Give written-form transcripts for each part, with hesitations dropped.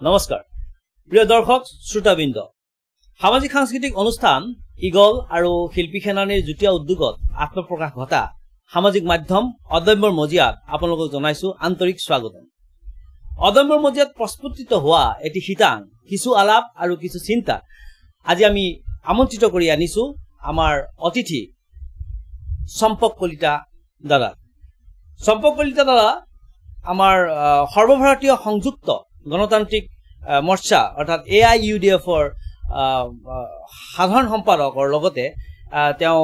নমস্কাৰ প্ৰিয় দৰ্শক শ্ৰোতাবৃন্দ সামাজিক সাংস্কৃতিক অনুষ্ঠান ইগল আৰু শিল্পী সেনানীৰ যুটীয়া উদ্যোগত আত্মপ্ৰকাশ ঘটা সামাজিক মাধ্যম অদম্যৰ মজিয়াত আপোনালোকক জনাইছো আন্তৰিক স্বাগতম অদম্যৰ মজিয়াত প্ৰস্ফুটিত হোৱা এটি শীতাং কিছু আলাপ আৰু কিছু চিন্তা আজি আমি আমন্ত্ৰিত কৰি আনিছো আমাৰ অতিথি সম্পক কলিতা দাদা আমাৰ সৰ্বভাৰতীয় সংযুক্ত গণতান্ত্ৰিক মৰ্চা অৰ্থাৎ AIUDFৰ সাধাৰণ সম্পাদকৰ লগতে তেওঁ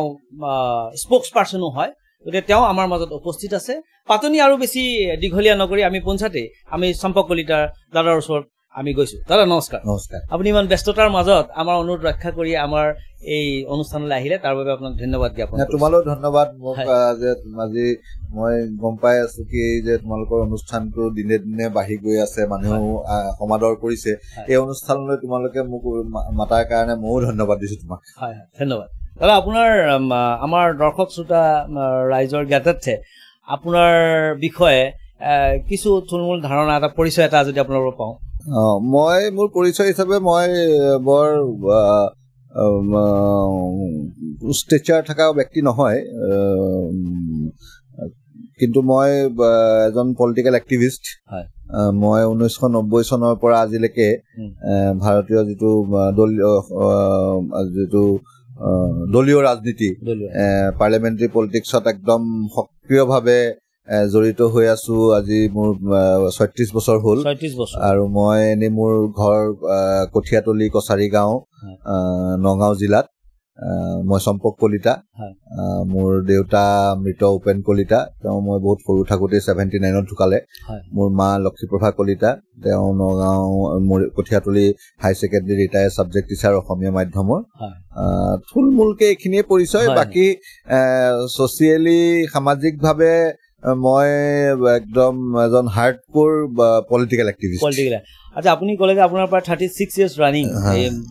স্পোক্স পাৰ্সনো হয় গতিকে তেওঁ আমাৰ মাজত উপস্থিত আছে পাতনি আৰু বেছি দীঘলীয়া নকৰি আমি পঞ্চাতে আমি সম্পক কলিতাৰ দাদাৰ ওচৰত আমি গৈছো দাদা নমস্কাৰ আপুনি ইমান ব্যস্ততাৰ মাজত আমাৰ অনুৰোধ ৰক্ষা কৰি আমাৰ এই অনুষ্ঠানলৈ আহিলে তাৰ বাবে আপোনাক ধন্যবাদ জ্ঞাপন কৰিছো তোমালৈ ধন্যবাদ মোক যে আজি মই গম পাই আছো কি যে তোমালোকৰ অনুষ্ঠানটো দিনে দিনে বাঢ়ি গৈ আছে মানুহেও সমাদৰ কৰিছে এই অনুষ্ঠানলৈ তোমালোকে মোক মাতাৰ কাৰণে ময়ো ধন্যবাদ দিছো তোমাক হয় ধন্যবাদ দাদা আপোনাৰ আমাৰ দৰ্শক শ্ৰোতা ৰাইজৰ জ্ঞাতাৰ্থে আপোনাৰ বিষয়ে কিছু থুলমূল ধাৰণা এটা পৰিচয় এটা যদি আপোনালোকৰ পাওঁ মই মোৰ পৰিচয় হিচাপে মই বৰ ষ্টেচাৰ থকা ব্যক্তি নহয় কিন্তু মই এজন পলিটিকেল এক্টিভিষ্ট মই 1990 চনৰ পৰা আজিলৈকে ভাৰতীয় যিটো দলীয় ৰাজনীতি পাৰ্লিয়ামেণ্টাৰী পলিটিক্সত একদম সক্ৰিয়ভাৱে জড়িত হৈ আছো আজি মোৰ 36 বছৰ হ'ল আৰু মই এনে মোৰ ঘৰ কঠিয়াতলি কছাৰী গাঁও নগাঁও জিলাত মই সম্পক কলিতা মোৰ দেউতা মৃত উপেন কলিতা তেওঁ মই বহুত সৰু থাকোতে 79ত ঢুকালে মোৰ মা লক্ষীপ্ৰভা কলিতা তেওঁ নগাঁও মোৰ কঠিয়াতলি হাই ছেকেণ্ডাৰী ৰিটায়াৰ্ড সাবজেক্ট টিচাৰ অসমীয়া মাধ্যমৰ থুলমূলকে এইখিনিয়ে পৰিচয় বাকি ছচিয়েলি সামাজিকভাৱে মই একদম এজন হাৰ্ডকোৰ পলিটিকেল এক্টিভিষ্ট আচ্ছা আপুনি ক'লে যে আপোনাৰ পৰা 36 ইয়াৰ্স ৰানিং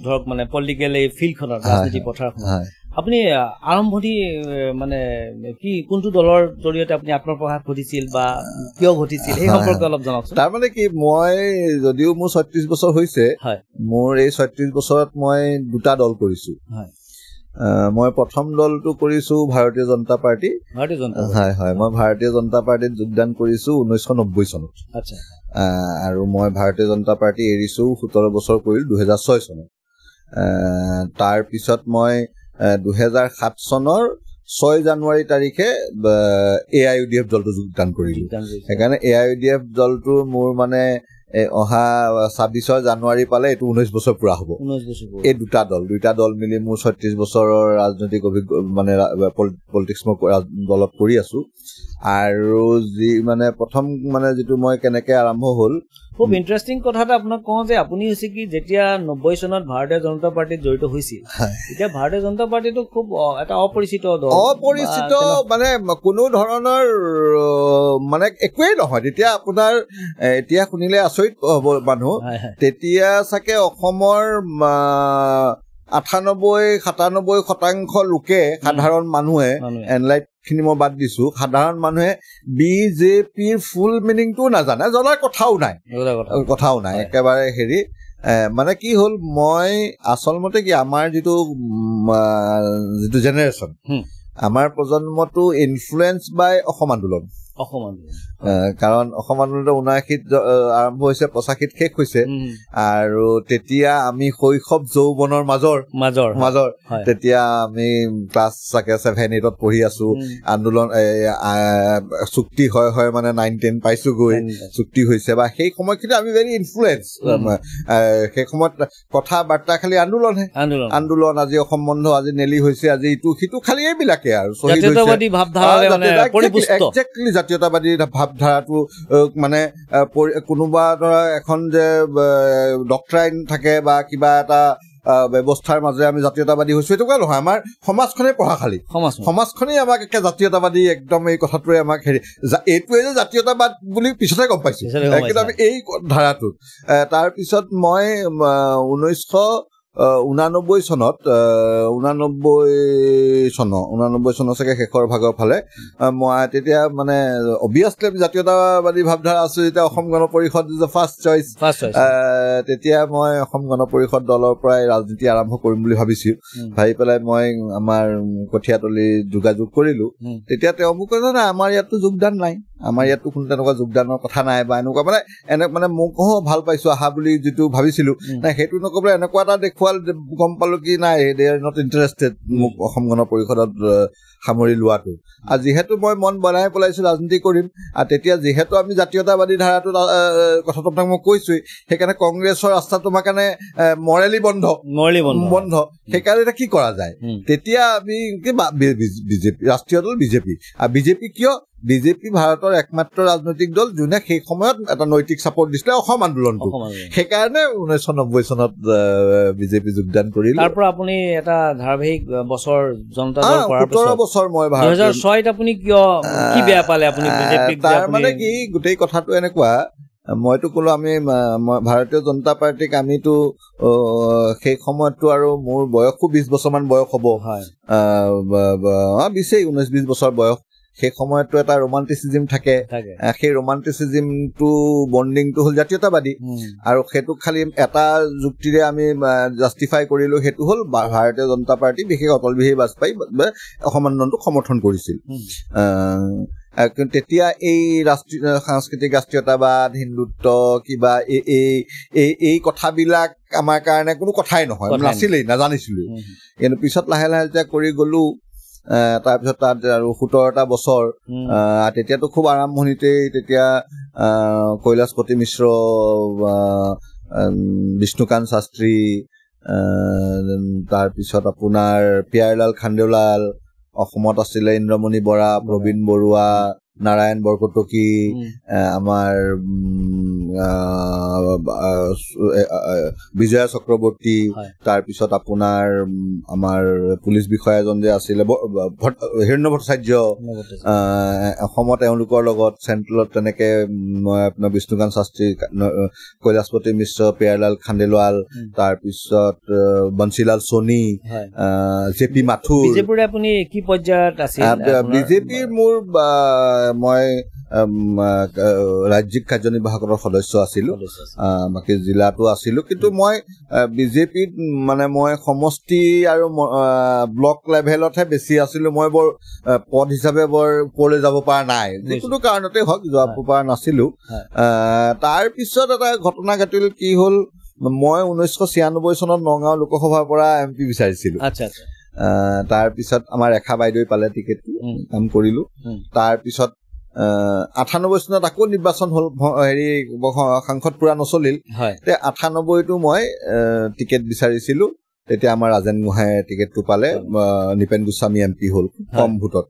ধৰক মানে পলিটিকেল এই ফিল্ডখনত ৰাজনীতি পথাৰখনত আপুনি আৰম্ভণি মানে কি কোনটো দলৰ জৰিয়তে আপুনি আত্মপ্ৰকাশ ঘটিছিল বা কিয় ঘটিছিল এই সম্পৰ্কে অলপ জনাওকচোন তাৰ মানে কি মই যদিও মোৰ 36 বছৰ হৈছে মোৰ এই 36 বছৰত মই দুটা দল কৰিছো মই প্ৰথম দলটো কৰিছো ভাৰতীয় জনতা পাৰ্টি হয় মই ভাৰতীয় জনতা পাৰ্টিত যোগদান কৰিছো 1990 চনত আচ্ছা আৰু মই ভাৰতীয় জনতা পাৰ্টি এৰিছো 17 বছৰ কৰিল 2006 চনত তাৰ পিছত মই 2007 চনৰ 6 জানুৱাৰী তাৰিখে AIUDF দলটো যোগদান কৰিলো সেইকাৰণে AIUDF দলটো মোৰ মানে অহা 26 জানুৱাৰী পালে এটো 19 বছৰ পুৰা হ'ব এই দুটা দল মিলি মোৰ 36 বছৰৰ ৰাজনৈতিক মানে পলিটিক্স দলত কৰি আছো আৰু যি মানে প্ৰথম মানে যেটো মই কেনেকৈ আৰম্ভ হ'ল খুব ইন্টাৰেষ্টিং কথা এটা আপোনাক কওঁ যে আপুনি হৈছে কি যেতিয়া 90 চনত ভাৰতীয় জনতা পাৰ্টিত জড়িত হৈছিল এতিয়া ভাৰতীয় জনতা পাৰ্টিটো খুব এটা অপৰিচিত মানে কোনো ধৰণৰ মানে একোৱেই নহয় তেতিয়া আপোনাৰ এতিয়া শুনিলে আচৰিত হ'ব মানুহ তেতিয়া চাগে অসমৰ 98-97% লোকে সাধাৰণ মানুহে এনলাইট খিনি মই বাদ দিছো সাধাৰণ মানুহে বিজেপিৰ ফুল মিনিংটো নাজানে জনাৰ কথাও নাই একেবাৰে হেৰি মানে কি হ'ল মই আচলমতে কি আমাৰ যিটো জেনেৰেশ্যন আমাৰ প্ৰজন্মটো ইনফ্লুৱেঞ্চ বাই অসম আন্দোলন কাৰণ অসম আন্দোলন 79ত আৰম্ভ হৈছে 85ত শেষ হৈছে আৰু তেতিয়া আমি শৈশৱ যৌৱনৰ মাজৰ তেতিয়া আমি ক্লাছ চাগে 7-8ত পঢ়ি আছো আন্দোলন চুক্তি হয় মানে 9-10 পাইছো গৈ চুক্তি হৈছে বা সেই সময়খিনি আমি ভেৰি ইনফ্লুৱেঞ্চ সেই সময়ত কথা বাৰ্তা খালি আন্দোলন আজি অসম বন্ধ আজি নেলি হৈছে আজি ইটো সিটো খালি এইবিলাকে আৰু জাতীয়তাবাদী ভাৱধাৰা মানে পৰিপুষ্ট একজেক্টলি জাতীয়তাবাদী ভাৱধাৰাটো মানে কোনোবা ধৰা এখন যে ডক্ট্ৰাইন থাকে বা কিবা এটা ব্যৱস্থাৰ মাজে আমি জাতীয়তাবাদী হৈছো এইটো কোৱা নহয় আমাৰ সমাজখনে পঢ়া খালি সমাজখনেই আমাক একে জাতীয়তাবাদী একদম এই কথাটোৱে আমাক হেৰি এইটোৱে যে জাতীয়তাবাদ বুলি পিছতে গম পাইছো কিন্তু আমি এই ধাৰাটোত তাৰ পিছত মই 89 চনত 89 চনৰ চাগে শেষৰ ভাগৰ ফালে মই তেতিয়া মানে অবিয়াছলি জাতীয়তাবাদী ভাৱধাৰা আছো যেতিয়া Asom Gana Parishad is the first choice তেতিয়া মই অসম গণ পৰিষদ দলৰ পৰাই ৰাজনীতি আৰম্ভ কৰিম বুলি ভাবি পেলাই মই আমাৰ কঠীয়াতলি যোগাযোগ কৰিলো তেতিয়া তেওঁ মোক কৈছে না আমাৰ ইয়াতো যোগদান নাই আমাৰ ইয়াতো কোনো তেনেকুৱা যোগদানৰ কথা নাই বা এনেকুৱা মানে মোক ভাল পাইছো আহা বুলি যিটো ভাবিছিলো নাই সেইটো নকবলৈ এনেকুৱা এটা দেখুৱাল গম পালো কি নাই দে আৰ নট ইণ্টাৰেষ্টেড মোক অসম গণ পৰিষদত সামৰি লোৱাটো আৰু যিহেতু মই মন বনাই পেলাইছো ৰাজনীতি কৰিম আৰু তেতিয়া যিহেতু আমি জাতীয়তাবাদী ধাৰাটো কথাটো আপোনাক মই কৈছোৱেই সেইকাৰণে কংগ্ৰেছৰ ৰাস্তাটো আমাৰ কাৰণে মৰেলি বন্ধ সেইকাৰণে এতিয়া কি কৰা যায় তেতিয়া আমি বিজেপি ৰাষ্ট্ৰীয় দল বিজেপি আৰু বিজেপি কিয় বিজেপি ভাৰতৰ একমাত্ৰ ৰাজনৈতিক দল যোনে সেই সময়ত এটা নৈতিক চাপৰ্ট দিছিলে অসম আন্দোলনটো সেইকাৰণে 1990 চনত বিজেপি যোগদান কৰিলে তাৰ পৰা আপুনি এটা ধাৰাবাহিক বছৰ জনতা দল কৰাৰ পিছত 17 বছৰ মই 2006 আপুনি কিয় কি বেয়া পালে আপুনি বিজেপিক তাৰ মানে কি গোটেই কথাটো এনেকুৱা মইতো কলো আমি ভাৰতীয় জনতা পাৰ্টিক আমিতো সেই সময়তো আৰু মোৰ বয়স 20 বছৰমান বয়স হ'ব 19-20 বছৰ বয়স সেই সময়তো এটা ৰোমান্টিচিজম থাকে সেই ৰোমান্টিচিজমটো বন্ডিংটো হ'ল জাতীয়তাবাদী আৰু সেইটো খালি এটা যুক্তিৰে আমি জাষ্টিফাই কৰিলো সেইটো হ'ল ভাৰতীয় জনতা পাৰ্টি বিশেষ অটল বিহাৰী বাজপেয়ী অসম আন্দোলনটোক সমৰ্থন কৰিছিল তেতিয়া এই ৰাষ্ট্ৰীয় সাংস্কৃতিক ৰাষ্ট্ৰীয়তাবাদ হিন্দুত্ব কিবা এই কথাবিলাক আমাৰ কাৰণে কোনো কথাই নহয় নাছিলেই নাজানিছিলো কিন্তু পিছত লাহে লাহে যেতিয়া কৰি গলো তাৰপিছত তাত আৰু 17টা বছৰ তেতিয়াতো খুব আৰম্ভণিতেই তেতিয়া কৈলাশপতি মিশ্ৰ বিষ্ণুকান্ত শাস্ত্ৰী তাৰপিছত আপোনাৰ পিয়াৰলাল খাণ্ডেলাল অসমত আছিলে ইন্দ্ৰমণি বৰা প্ৰবীণ বৰুৱা নাৰায়ণ বৰকটকী আমাৰ বিজয়া চক্ৰৱৰ্তী তাৰপিছত আপোনাৰ আমাৰ পুলিচ বিষয়া এজন যে আছিলে হিৰণ্য ভট্টাচাৰ্য অসমত তেওঁলোকৰ লগত চেণ্ট্ৰেলত তেনেকে আপোনাৰ বিষ্ণুকান্ত শাস্ত্ৰী কৈলাশপতি মিশ্ৰ পিয়াৰলাল খাণ্ডেলৱাল তাৰপিছত বংশীলাল সোণী জে পি মাথুৰ বিজেপিৰ আপুনি কি পৰ্যায়ত আছিল বিজেপিৰ মোৰ মই ৰাজ্যিক কাৰ্যনিৰ্বাহকৰ সদস্য আছিলো বাকী জিলাতো আছিলো কিন্তু মই বিজেপিত মানে মই সমষ্টি আৰু ব্লক লেভেলতহে বেছি আছিলো মই বৰ পদ হিচাপে বৰ ওপৰলৈ যাব পৰা নাই যিকোনো কাৰণতে হওক যাব পৰা নাছিলো তাৰ পিছত এটা ঘটনা ঘটিল কি হ'ল মই 1996 চনত নগাঁও লোকসভাৰ পৰা এমপি বিচাৰিছিলো তাৰ পিছত আমাৰ ৰেখা বাইদেউ পালে টিকেট কাম কৰিলো তাৰ পিছত 98 চনত আকৌ নিৰ্বাচন হল হেৰি সাংসদ পুৰা নচলিল 98টো মই টিকেট বিচাৰিছিলো তেতিয়া আমাৰ ৰাজেন গোহাঁই টিকেটটো পালে নিপেন গোস্বামী এমপি হল কম ভোটত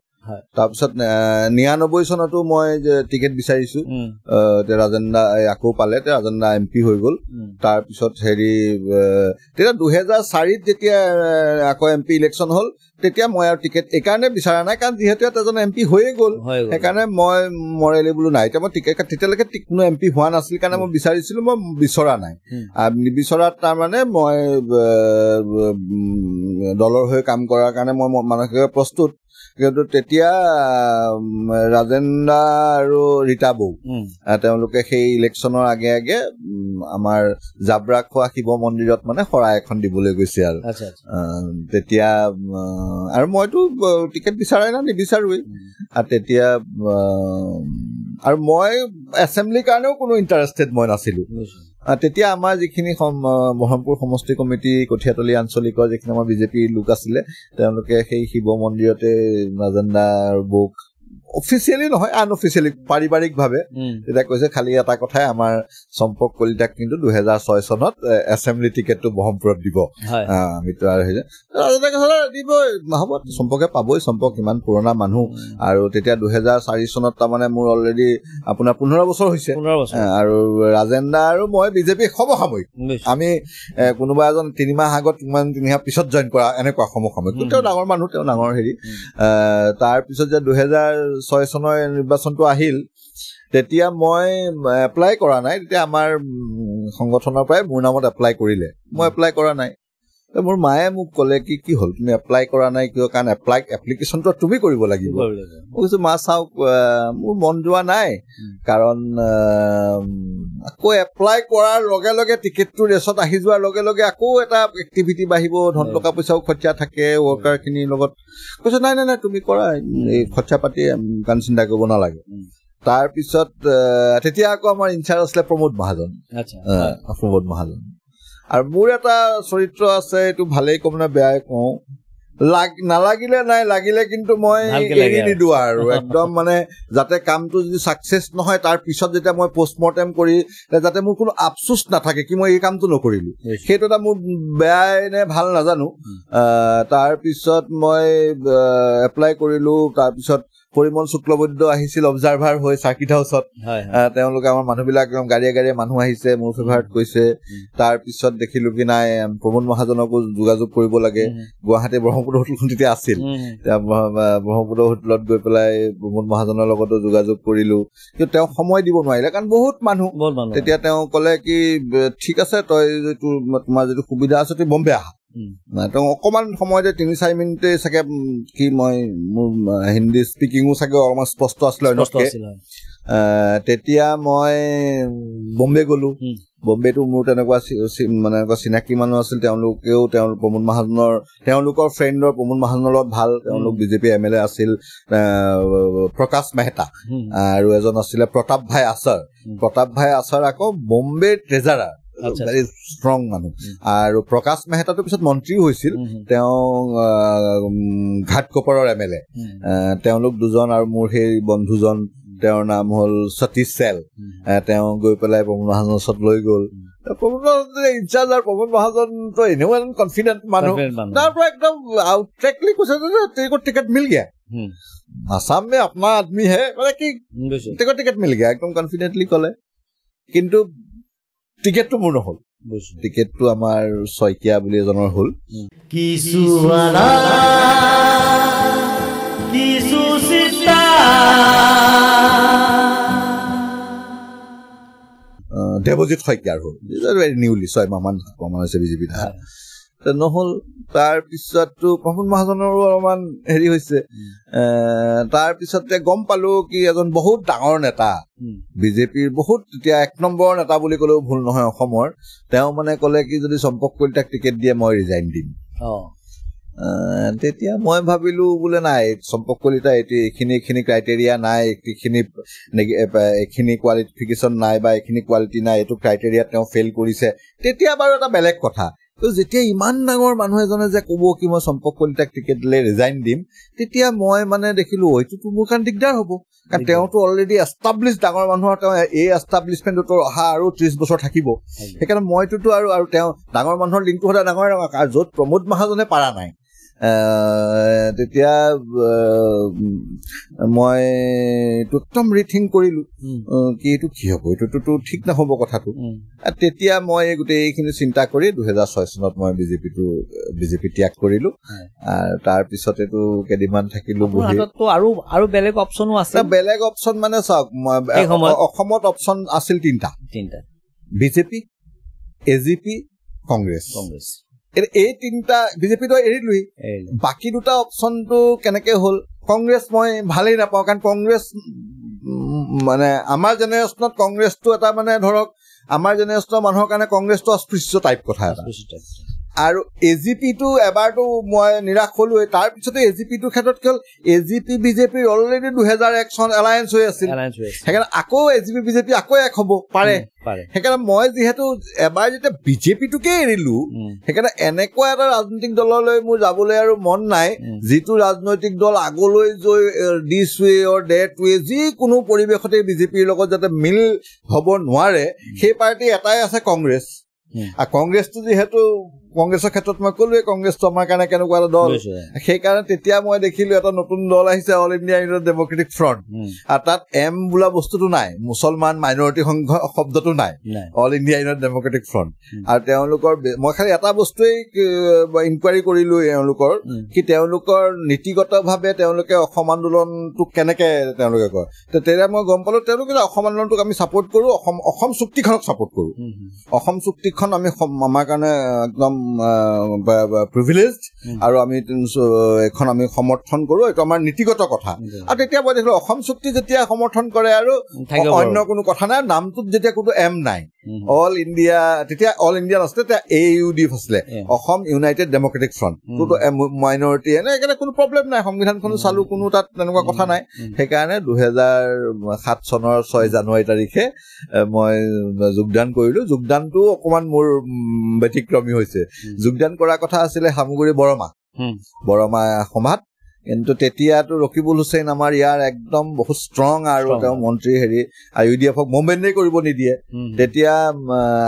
তাৰপিছত 99 চনতো মই টিকেট বিচাৰিছো ৰাজেন দা আকৌ পালে ৰাজেন দা এমপি হৈ গল তাৰপিছত হেৰি তেতিয়া 2004ত যেতিয়া আকৌ এমপি ইলেকশ্যন হল তেতিয়া মই আৰু টিকেট এইকাৰণে বিচাৰা নাই কাৰণ যিহেতু এজন এমপি হৈয়ে গ'ল সেইকাৰণে মই মৰেলি বোলো নাই এতিয়া মই টিকেট তেতিয়ালৈকে কোনো এমপি হোৱা নাছিল কাৰণে মই বিচাৰিছিলো মই বিচৰা নাই আৰু নিবিচৰাত তাৰমানে মই দলৰ হৈ কাম কৰাৰ কাৰণে মই মানসিকভাৱে প্ৰস্তুত কিন্তু তেতিয়া ৰাজেন দা আৰু ৰীতা বৌ তেওঁলোকে সেই ইলেকশ্যনৰ আগে আগে আমাৰ জাবৰা খোৱা শিৱ মন্দিৰত মানে শৰাই এখন দিবলৈ গৈছে আৰু তেতিয়া আৰু মইতো টিকেট বিচাৰাই না নিবিচাৰোৱেই আৰু তেতিয়া আৰু মই এছেম্বলিৰ কাৰণেও কোনো ইণ্টাৰেষ্টেড মই নাছিলো তেতিয়া আমাৰ যিখিনি বহৰমপুৰ সমষ্টি কমিটি কঠীয়াতলি আঞ্চলিকৰ যিখিনি আমাৰ বিজেপিৰ লোক আছিলে তেওঁলোকে সেই শিৱ মন্দিৰতে ৰাজেন দা আৰু বৌক অফিচিয়েলি নহয় আনঅফিচিয়েলি পাৰিবাৰিকভাৱে তেতিয়া কৈছে খালি এটা কথাই আমাৰ চম্পক কলিতাক কিন্তু 2006 চনত এছেম্বলি টিকেটটো বহৰমপুৰত দিব আমিতো আৰু ৰাজেনে কৈছে দিবই হ'ব চম্পকে পাবই চম্পক ইমান পুৰণা মানুহ আৰু তেতিয়া 2004 চনত তাৰমানে মোৰ অলৰেডি আপোনাৰ 15 বছৰ হৈছে আৰু ৰাজেন দা আৰু মই বিজেপি সমসাময়িক আমি কোনোবা এজন 3 মাহ আগত 3 মাহ পিছত জইন কৰা এনেকুৱা সমসাময়িক তেওঁ ডাঙৰ মানুহ তেওঁ ডাঙৰ হেৰি তাৰপিছত যে 2006 চনৰ নিৰ্বাচনটো আহিল তেতিয়া মই এপ্লাই কৰা নাই তেতিয়া আমাৰ সংগঠনৰ পৰাই মোৰ নামত এপ্লাই কৰিলে মই এপ্লাই কৰা নাই মোৰ মায়ে মোক ক'লে কি হ'ল তুমি এপ্লাই কৰা নাই কিয় কাৰণ এপ্লিকেশ্যনটো তুমি কৰিব লাগিব মই কৈছো মা চাওক মোৰ মন যোৱা নাই কাৰণ আকৌ এপ্লাই কৰাৰ লগে লগে টিকেটটো ৰেচত আহি যোৱাৰ লগে লগে আকৌ এটা এক্টিভিটি বাঢ়িব ধন টকা পইচাও খৰচা থাকে ৱৰ্কাৰখিনিৰ লগত কৈছে নাই তুমি কৰা এই খৰচা পাতি কাৰণ চিন্তা কৰিব নালাগে তাৰপিছত তেতিয়া আকৌ আমাৰ ইনচাৰ্জ আছিলে প্ৰমোদ মহাজন প্ৰমোদ মহাজন আৰু মোৰ এটা চৰিত্ৰ আছে এইটো ভালেই কম নে বেয়াই কওঁ নালাগিলে নাই লাগিলে কিন্তু মই এৰি নিদিওঁ আৰু একদম মানে যাতে কামটো যদি ছাকচেছ নহয় তাৰ পিছত যেতিয়া মই পষ্টমৰ্টেম কৰি যাতে মোৰ কোনো আফচোচ নাথাকে কি মই এই কামটো নকৰিলো সেইটো এটা মোৰ বেয়াই নে ভাল নাজানো তাৰপিছত মই এপ্লাই কৰিলো তাৰপিছত পৰিমল শুক্লবৈদ্য আহিছিল অবজাৰ্ভাৰ হৈ চাৰ্কিট হাউচত তেওঁলোকে আমাৰ মানুহবিলাক গাড়ীয়ে মানুহ আহিছে মোৰ ফেভাৰত কৈছে তাৰপিছত দেখিলো কি নাই প্ৰমোদ মহাজনকো যোগাযোগ কৰিব লাগে গুৱাহাটী ব্ৰহ্মপুত্ৰ হোটেলখন তেতিয়া আছিল ব্ৰহ্মপুত্ৰ হোটেলত গৈ পেলাই প্ৰমোদ মহাজনৰ লগতো যোগাযোগ কৰিলো কিন্তু তেওঁ সময় দিব নোৱাৰিলে কাৰণ বহুত মানুহ তেতিয়া তেওঁ ক'লে কি ঠিক আছে তই তোমাৰ যিটো সুবিধা আছে তুমি বম্বে আহা তেওঁ অকমান সময়তে ৩-৪ মিনিটে চাগে কি মই মোৰ হিন্দী স্পিকিঙো চাগে অলপমান স্পষ্ট আছিলে তেতিয়া মই বম্বে গলো বম্বেটো মোৰ তেনেকুৱা মানে চিনাকি মানুহ আছিল তেওঁলোকেও প্ৰমোদ মহাজনৰ তেওঁলোকৰ ফ্ৰেণ্ডৰ প্ৰমোদ মহাজনৰ লগত ভাল তেওঁলোক বিজেপি MLA আছিল প্ৰকাশ মেহতা আৰু এজন আছিলে প্ৰতাপ ভাই আচাৰ আকৌ বম্বে ট্ৰেজাৰাৰ very strong মানুহ আৰু প্ৰকাশ মেহতাটো পিছত মন্ত্ৰীও হৈছিল তেওঁ ঘাটকোপৰৰ MLA তেওঁলোক দুজন আৰু মোৰ সেই বন্ধুজন তেওঁৰ নাম হ'ল সতীশ চেল তেওঁ গৈ পেলাই প্ৰমোদ মহাজনৰ ওচৰত লৈ গ'ল প্ৰমোদ মহাজন ইনচাৰ্জ আৰু প্ৰমোদ মহাজনটো এনেও এজন কনফিডেণ্ট মানুহ তাৰ পৰা একদম আউটট্ৰেকলি কৈছে যে তেৰেকো টিকট মিল গয়া আসাম মে আপনা আদমি হে মানে কি তেৰেকো টিকট মিল গয়া একদম কনফিডেণ্টলি ক'লে কিন্তু টিকেটটো মোৰ নহ'ল টিকেটটো আমাৰ শইকীয়া বুলি এজনৰ হ'ল দেৱজিৎ শইকীয়াৰ হ'ল নিউলি 6 মাহমান হৈছে বিজেপি নহ'ল তাৰপিছততো প্ৰমোদ মহাজনৰো অলপমান হেৰি হৈছে তাৰপিছতে গম পালো কি এজন বহুত ডাঙৰ নেতা বিজেপিৰ বহুত এতিয়া 1 নম্বৰৰ নেতা বুলি ক'লেও ভুল নহয় অসমৰ তেওঁ মানে ক'লে কি যদি চম্পক কলিতাক টিকেট দিয়ে মই ৰিজাইন দিম তেতিয়া মই ভাবিলো বোলে নাই চম্পক কলিতা এইখিনি ক্ৰাইটেৰিয়া নাই এইখিনি কোৱালিফিকেশ্যন নাই বা এইখিনি কোৱালিটি নাই এইটো ক্ৰাইটেৰিয়া তেওঁ ফেইল কৰিছে তেতিয়া বাৰু এটা বেলেগ কথা যেতিয়া ইমান ডাঙৰ মানুহ এজনে যে ক'ব কি মই চম্পক কলিতাক টিকেট দিলে ৰিজাইন দিম তেতিয়া মই মানে দেখিলো হয়তো মোৰ কাৰণে দিগদাৰ হ'ব কাৰণ তেওঁতো অলৰেডি এষ্টাব্লিছ ডাঙৰ মানুহৰ তেওঁ এই এষ্টাব্লিছমেণ্টটো অহা আৰু 30 বছৰ থাকিব সেইকাৰণে মইতো আৰু তেওঁ ডাঙৰ মানুহৰ লিংকটো সদায় ডাঙৰ য'ত প্ৰমোদ মহাজনে পাৰা নাই তেতিয়া মই একদম ৰিথিংক কৰিলো কি এইটো কি হ'ব এইটোতো ঠিক নহ'ব কথাটো তেতিয়া মই গোটেইখিনি চিন্তা কৰি 2006 চনত মই বিজেপি ত্যাগ কৰিলো তাৰপিছত এইটো কেইদিনমান থাকিলো আৰু বেলেগ অপশ্যনো আছে বেলেগ অপশ্যন মানে চাওক অসমত অপশ্যন আছিল 3টা বিজেপি AGP কংগ্ৰেছ এই 3টা বিজেপিটো এৰিলোই বাকী 2টা অপশ্যনটো কেনেকে হ'ল কংগ্ৰেছ মই ভালেই নাপাওঁ কাৰণ কংগ্ৰেছ মানে আমাৰ জেনেৰেশ্যনত কংগ্ৰেছটো এটা মানে ধৰক আমাৰ জেনেৰেশ্যনৰ মানুহৰ কাৰণে কংগ্ৰেছটো অস্পৃশ্য টাইপ কথা এটা আৰু AGPটো এবাৰটো মই নিৰাশ হলোৱে তাৰপিছতে AGPটোৰ ক্ষেত্ৰত কি হ'ল AGP বিজেপিৰ অলৰেডি 2001 চন এলায়েন্স হৈ আছিল সেইকাৰণে আকৌ AGP বিজেপি আকৌ এক হ'ব পাৰে সেইকাৰণে মই যিহেতু এবাৰ যেতিয়া বিজেপিটোকে এৰিলো সেইকাৰণে এনেকুৱা এটা ৰাজনৈতিক দললৈ মোৰ যাবলৈ আৰু মন নাই যিটো ৰাজনৈতিক দল আগলৈ দিছ ৱে অৰ ডেট ৱে যিকোনো পৰিৱেশতে বিজেপিৰ লগত যাতে মিল হ'ব নোৱাৰে সেই পাৰ্টি এটাই আছে কংগ্ৰেছ আৰু কংগ্ৰেছটো যিহেতু কংগ্ৰেছৰ ক্ষেত্ৰত মই ক'লোৱে কংগ্ৰেছটো আমাৰ কাৰণে কেনেকুৱা এটা দল সেইকাৰণে তেতিয়া মই দেখিলো এটা নতুন দল আহিছে all India union democratic front আৰু তাত এম বোলা বস্তুটো নাই মুছলমান মাইনৰিটি সংঘ শব্দটো নাই all India union democratic front আৰু তেওঁলোকৰ মই খালি এটা বস্তুৱেই ইনকুৱাৰী কৰিলো এওঁলোকৰ কি তেওঁলোকৰ নীতিগতভাৱে তেওঁলোকে অসম আন্দোলনটোক কেনেকে তেওঁলোকে কয় তেতিয়া মই গম পালো তেওঁলোকে অসম আন্দোলনটোক আমি ছাপোৰ্ট কৰো অসম চুক্তিখনক ছাপোৰ্ট কৰো অসম চুক্তিখন আমি আমাৰ কাৰণে একদম প্ৰিভিলেজড আৰু আমি এখন আমি সমৰ্থন কৰো, এইটো আমাৰ নীতিগত কথা। আৰু তেতিয়া মই দেখিলো অসম চুক্তি যেতিয়া সমৰ্থন কৰে আৰু অন্য কোনো কথা নাই, নামটোত যেতিয়া কোনো এম নাই, অল ইণ্ডিয়া, তেতিয়া অল ইণ্ডিয়া নাছিলে, তেতিয়া AUDF আছিলে, অসম ইউনাইটেড ডেমক্ৰেটিক ফ্ৰণ্ট, কোনো মাইনৰিটি এনেকে কোনো প্ৰব্লেম নাই, সংবিধানখনো চালো, কোনো তাত তেনেকুৱা কথা নাই। সেইকাৰণে 2007 চনৰ 6 জানুৱাৰী তাৰিখে মই যোগদান কৰিলো। যোগদানটো অকমান মোৰ ব্যতিক্ৰমী হৈছে। যোগদান কৰাৰ কথা আছিলে সামগুৰি বৰমা সভাত, কিন্তু তেতিয়াতো ৰকিবুল হুছেইন আমাৰ ইয়াৰ একদম বহুত ষ্ট্ৰং আৰু তেওঁ মন্ত্ৰী UDFক মুভমেণ্টেই কৰিব নিদিয়ে। তেতিয়া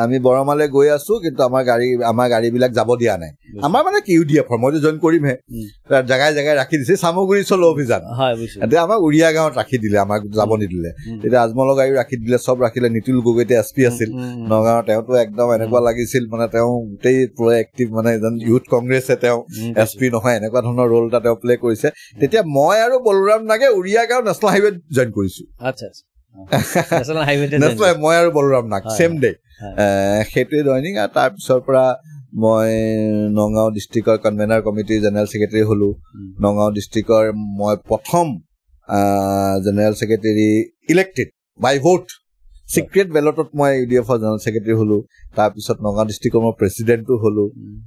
আমি বৰমালৈ গৈ আছো, কিন্তু আমাৰ গাড়ীবিলাক যাব দিয়া নাই। আমাৰ মানে কি UDFৰ মইতো জইন কৰিমহে, জেগাই জেগাই ৰাখি দিছে, চামগুৰি চলো অভিযান। এতিয়া আমাক উৰিয়া গাঁৱত ৰাখি দিলে, আমাক যাব নিদিলে। তেতিয়া আজমলৰ গাড়ী ৰাখি দিলে, চব ৰাখিলে। নিতুল গগৈ SP আছিল নগাঁৱৰ, তেওঁতো একদম এনেকুৱা লাগিছিল মানে তেওঁ গোটেই পুৰা এক্টিভ, মানে এজন ইউথ কংগ্ৰেছে তেওঁ SP নহয়, এনেকুৱা ধৰণৰ ৰোল এটা তেওঁ প্লে কৰিছে। তেতিয়া মই আৰু বলৰাম নাগে উৰিয়া গাঁও নেশ্যনেল হাইৱে জইন কৰিছো। মই আৰু বলৰাম নাগ ছেম ডে, সেইটোৱে জইনিং। আৰু তাৰপিছৰ পৰা মই নগাঁও ডিষ্ট্ৰিক্টৰ কনভেনাৰ কমিটিৰ জেনেৰেল ছেক্ৰেটাৰী হলো। নগাঁও ডিষ্ট্ৰিক্টৰ মই প্ৰথম জেনেৰেল ছেক্ৰেটাৰী ইলেক্টেড বাই ভোট, চিক্ৰেট বেলটত মই UDFৰ জেনেৰেল ছেক্ৰেটাৰী হলো। তাৰপিছত নগাঁও ডিষ্ট্ৰিক্টৰ মই প্ৰেচিডেণ্টো হলো।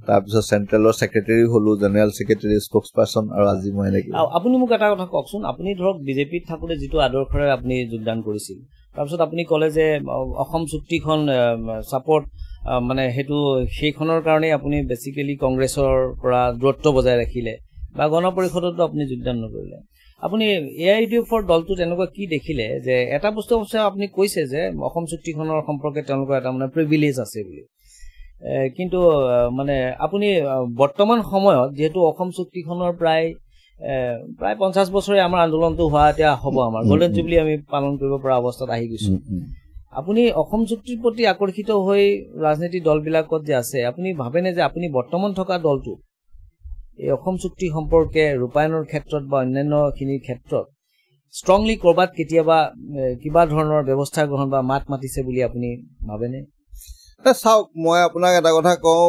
তাৰপিছত চেণ্ট্ৰেলৰ ছেক্ৰেটাৰী হলো, জেনেৰেল ছেক্ৰেটাৰী, স্পক্স পাৰ্চন, আৰু আজি মই এনেকে। আপুনি মোক এটা কথা কওকচোন, আপুনি ধৰক বিজেপিত থাকোতে যিটো আদৰ্শৰে আপুনি যোগদান কৰিছিল, তাৰপিছত আপুনি ক'লে যে অসম চুক্তিখন ছাপৰ্ট মানে সেইখনৰ কাৰণেই আপুনি বেচিকেলি কংগ্ৰেছৰ পৰা দূৰত্ব বজাই ৰাখিলে, বা গণ পৰিষদতো আপুনি যোগদান নকৰিলে। আপুনি AIUDFৰ দলটোত এনেকুৱা কি দেখিলে যে এটা বস্তু আপুনি কৈছে যে অসম চুক্তিখনৰ সম্পৰ্কে তেওঁলোকৰ এটা মানে প্ৰিভিলেজ আছে বুলি, কিন্তু মানে আপুনি বৰ্তমান সময়ত যিহেতু অসম চুক্তিখনৰ প্ৰায় 50 বছৰে আমাৰ আন্দোলনটো হোৱা এতিয়া হ'ব, আমাৰ গল্ডেন জুবলি আমি পালন কৰিব পৰা অৱস্থাত আহি গৈছো। আপুনি অসম চুক্তিৰ প্ৰতি আকৰ্ষিত হৈ ৰাজনীতি দলবিলাকত যে আছে, আপুনি ভাবেনে যে আপুনি বৰ্তমান থকা দলটো এই অসম চুক্তি সম্পৰ্কে ৰূপায়ণৰ ক্ষেত্ৰত বা অন্যান্যখিনিৰ ক্ষেত্ৰত ষ্ট্ৰংলি কৰবাত কেতিয়াবা কিবা ধৰণৰ ব্যৱস্থা গ্ৰহণ বা মাত মাতিছে বুলি আপুনি ভাবেনে? চাওক, মই আপোনাক এটা কথা কওঁ,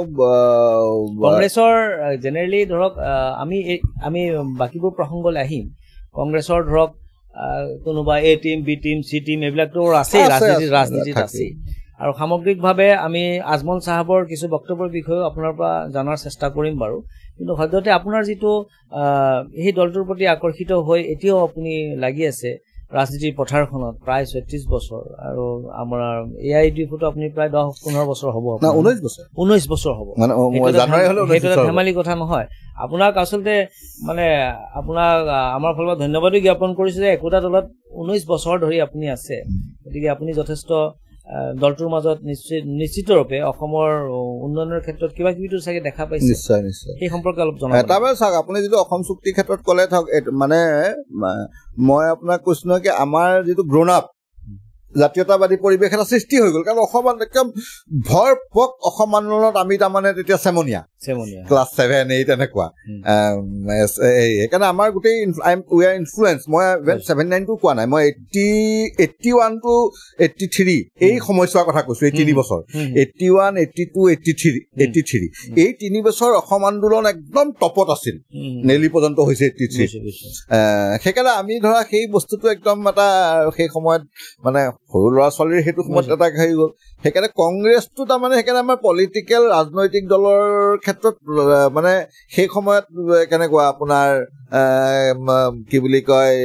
কংগ্ৰেছৰ জেনেৰেলি ধৰক আমি বাকীবোৰ প্ৰসংগলৈ আহিম, কংগ্ৰেছৰ ধৰক কোনোবা A team, B team, C team এইবিলাকতো আছেই, ৰাজনীতিত আছেই। আৰু সামগ্ৰিকভাৱে আমি আজমল চাহাবৰ কিছু বক্তব্যৰ বিষয়েও আপোনাৰ পৰা জনাৰ চেষ্টা কৰিম বাৰু, কিন্তু সদ্যহতে আপোনাৰ যিটো সেই দলটোৰ প্ৰতি আকৰ্ষিত হৈ এতিয়াও আপুনি লাগি আছে ৰাজনীতিৰ পথাৰখনত প্ৰায় 36 বছৰ, আৰু আমাৰ AIUDFতো আপুনি প্ৰায় 10-15 বছৰ হ'ব, 19 বছৰ হ'ব, সেইটো ধেমালি কথা নহয়। আপোনাক আচলতে মানে আপোনাক আমাৰ ফালৰ পৰা ধন্যবাদো জ্ঞাপন কৰিছো যে একোটা দলত 19 বছৰ ধৰি আপুনি আছে, গতিকে আপুনি যথেষ্ট দলটোৰ মাজত নিশ্চিতৰূপে অসমৰ উন্নয়নৰ ক্ষেত্ৰত কিবা কিবিটো চাগে দেখা পাইছে। নিশ্চয় সেই সম্পৰ্কে অলপ জনাব। তাৰপৰা চাওক, আপুনি যিটো অসম চুক্তিৰ ক্ষেত্ৰত ক'লে, মানে মই আপোনাক কৈছো নহয় কি আমাৰ যিটো গ্ৰোন আপ জাতীয়তাবাদী পৰিৱেশ এটা সৃষ্টি হৈ গ'ল, কাৰণ অসম একদম ভৰপক অসম আন্দোলনত আমি তাৰমানে তেতিয়া চেমনীয়া ক্লাছ 7, 8 এনেকুৱা। সেইকাৰণে আমাৰ গোটেই উই আৰ ইনফ্লুৱেঞ্চ। মই 79টো কোৱা নাই, মই 81 to 83 এই সময়ছোৱাৰ কথা কৈছো, এই 3 বছৰ, 81, 82, 83 এই 3 বছৰ অসম আন্দোলন একদম টপত আছিল, নেলি পৰ্যন্ত হৈছে 83। সেইকাৰণে আমি ধৰা সেই বস্তুটো একদম এটা সেই সময়ত মানে সৰু ল'ৰা ছোৱালীৰ সেইটো সময়ত এটা হেৰি গ'ল। সেইকাৰণে কংগ্ৰেছটো তাৰমানে সেইকাৰণে আমাৰ পলিটিকেল ৰাজনৈতিক দলৰ ক্ষেত্ৰত মানে সেই সময়ত কেনেকুৱা আপোনাৰ কি বুলি কয়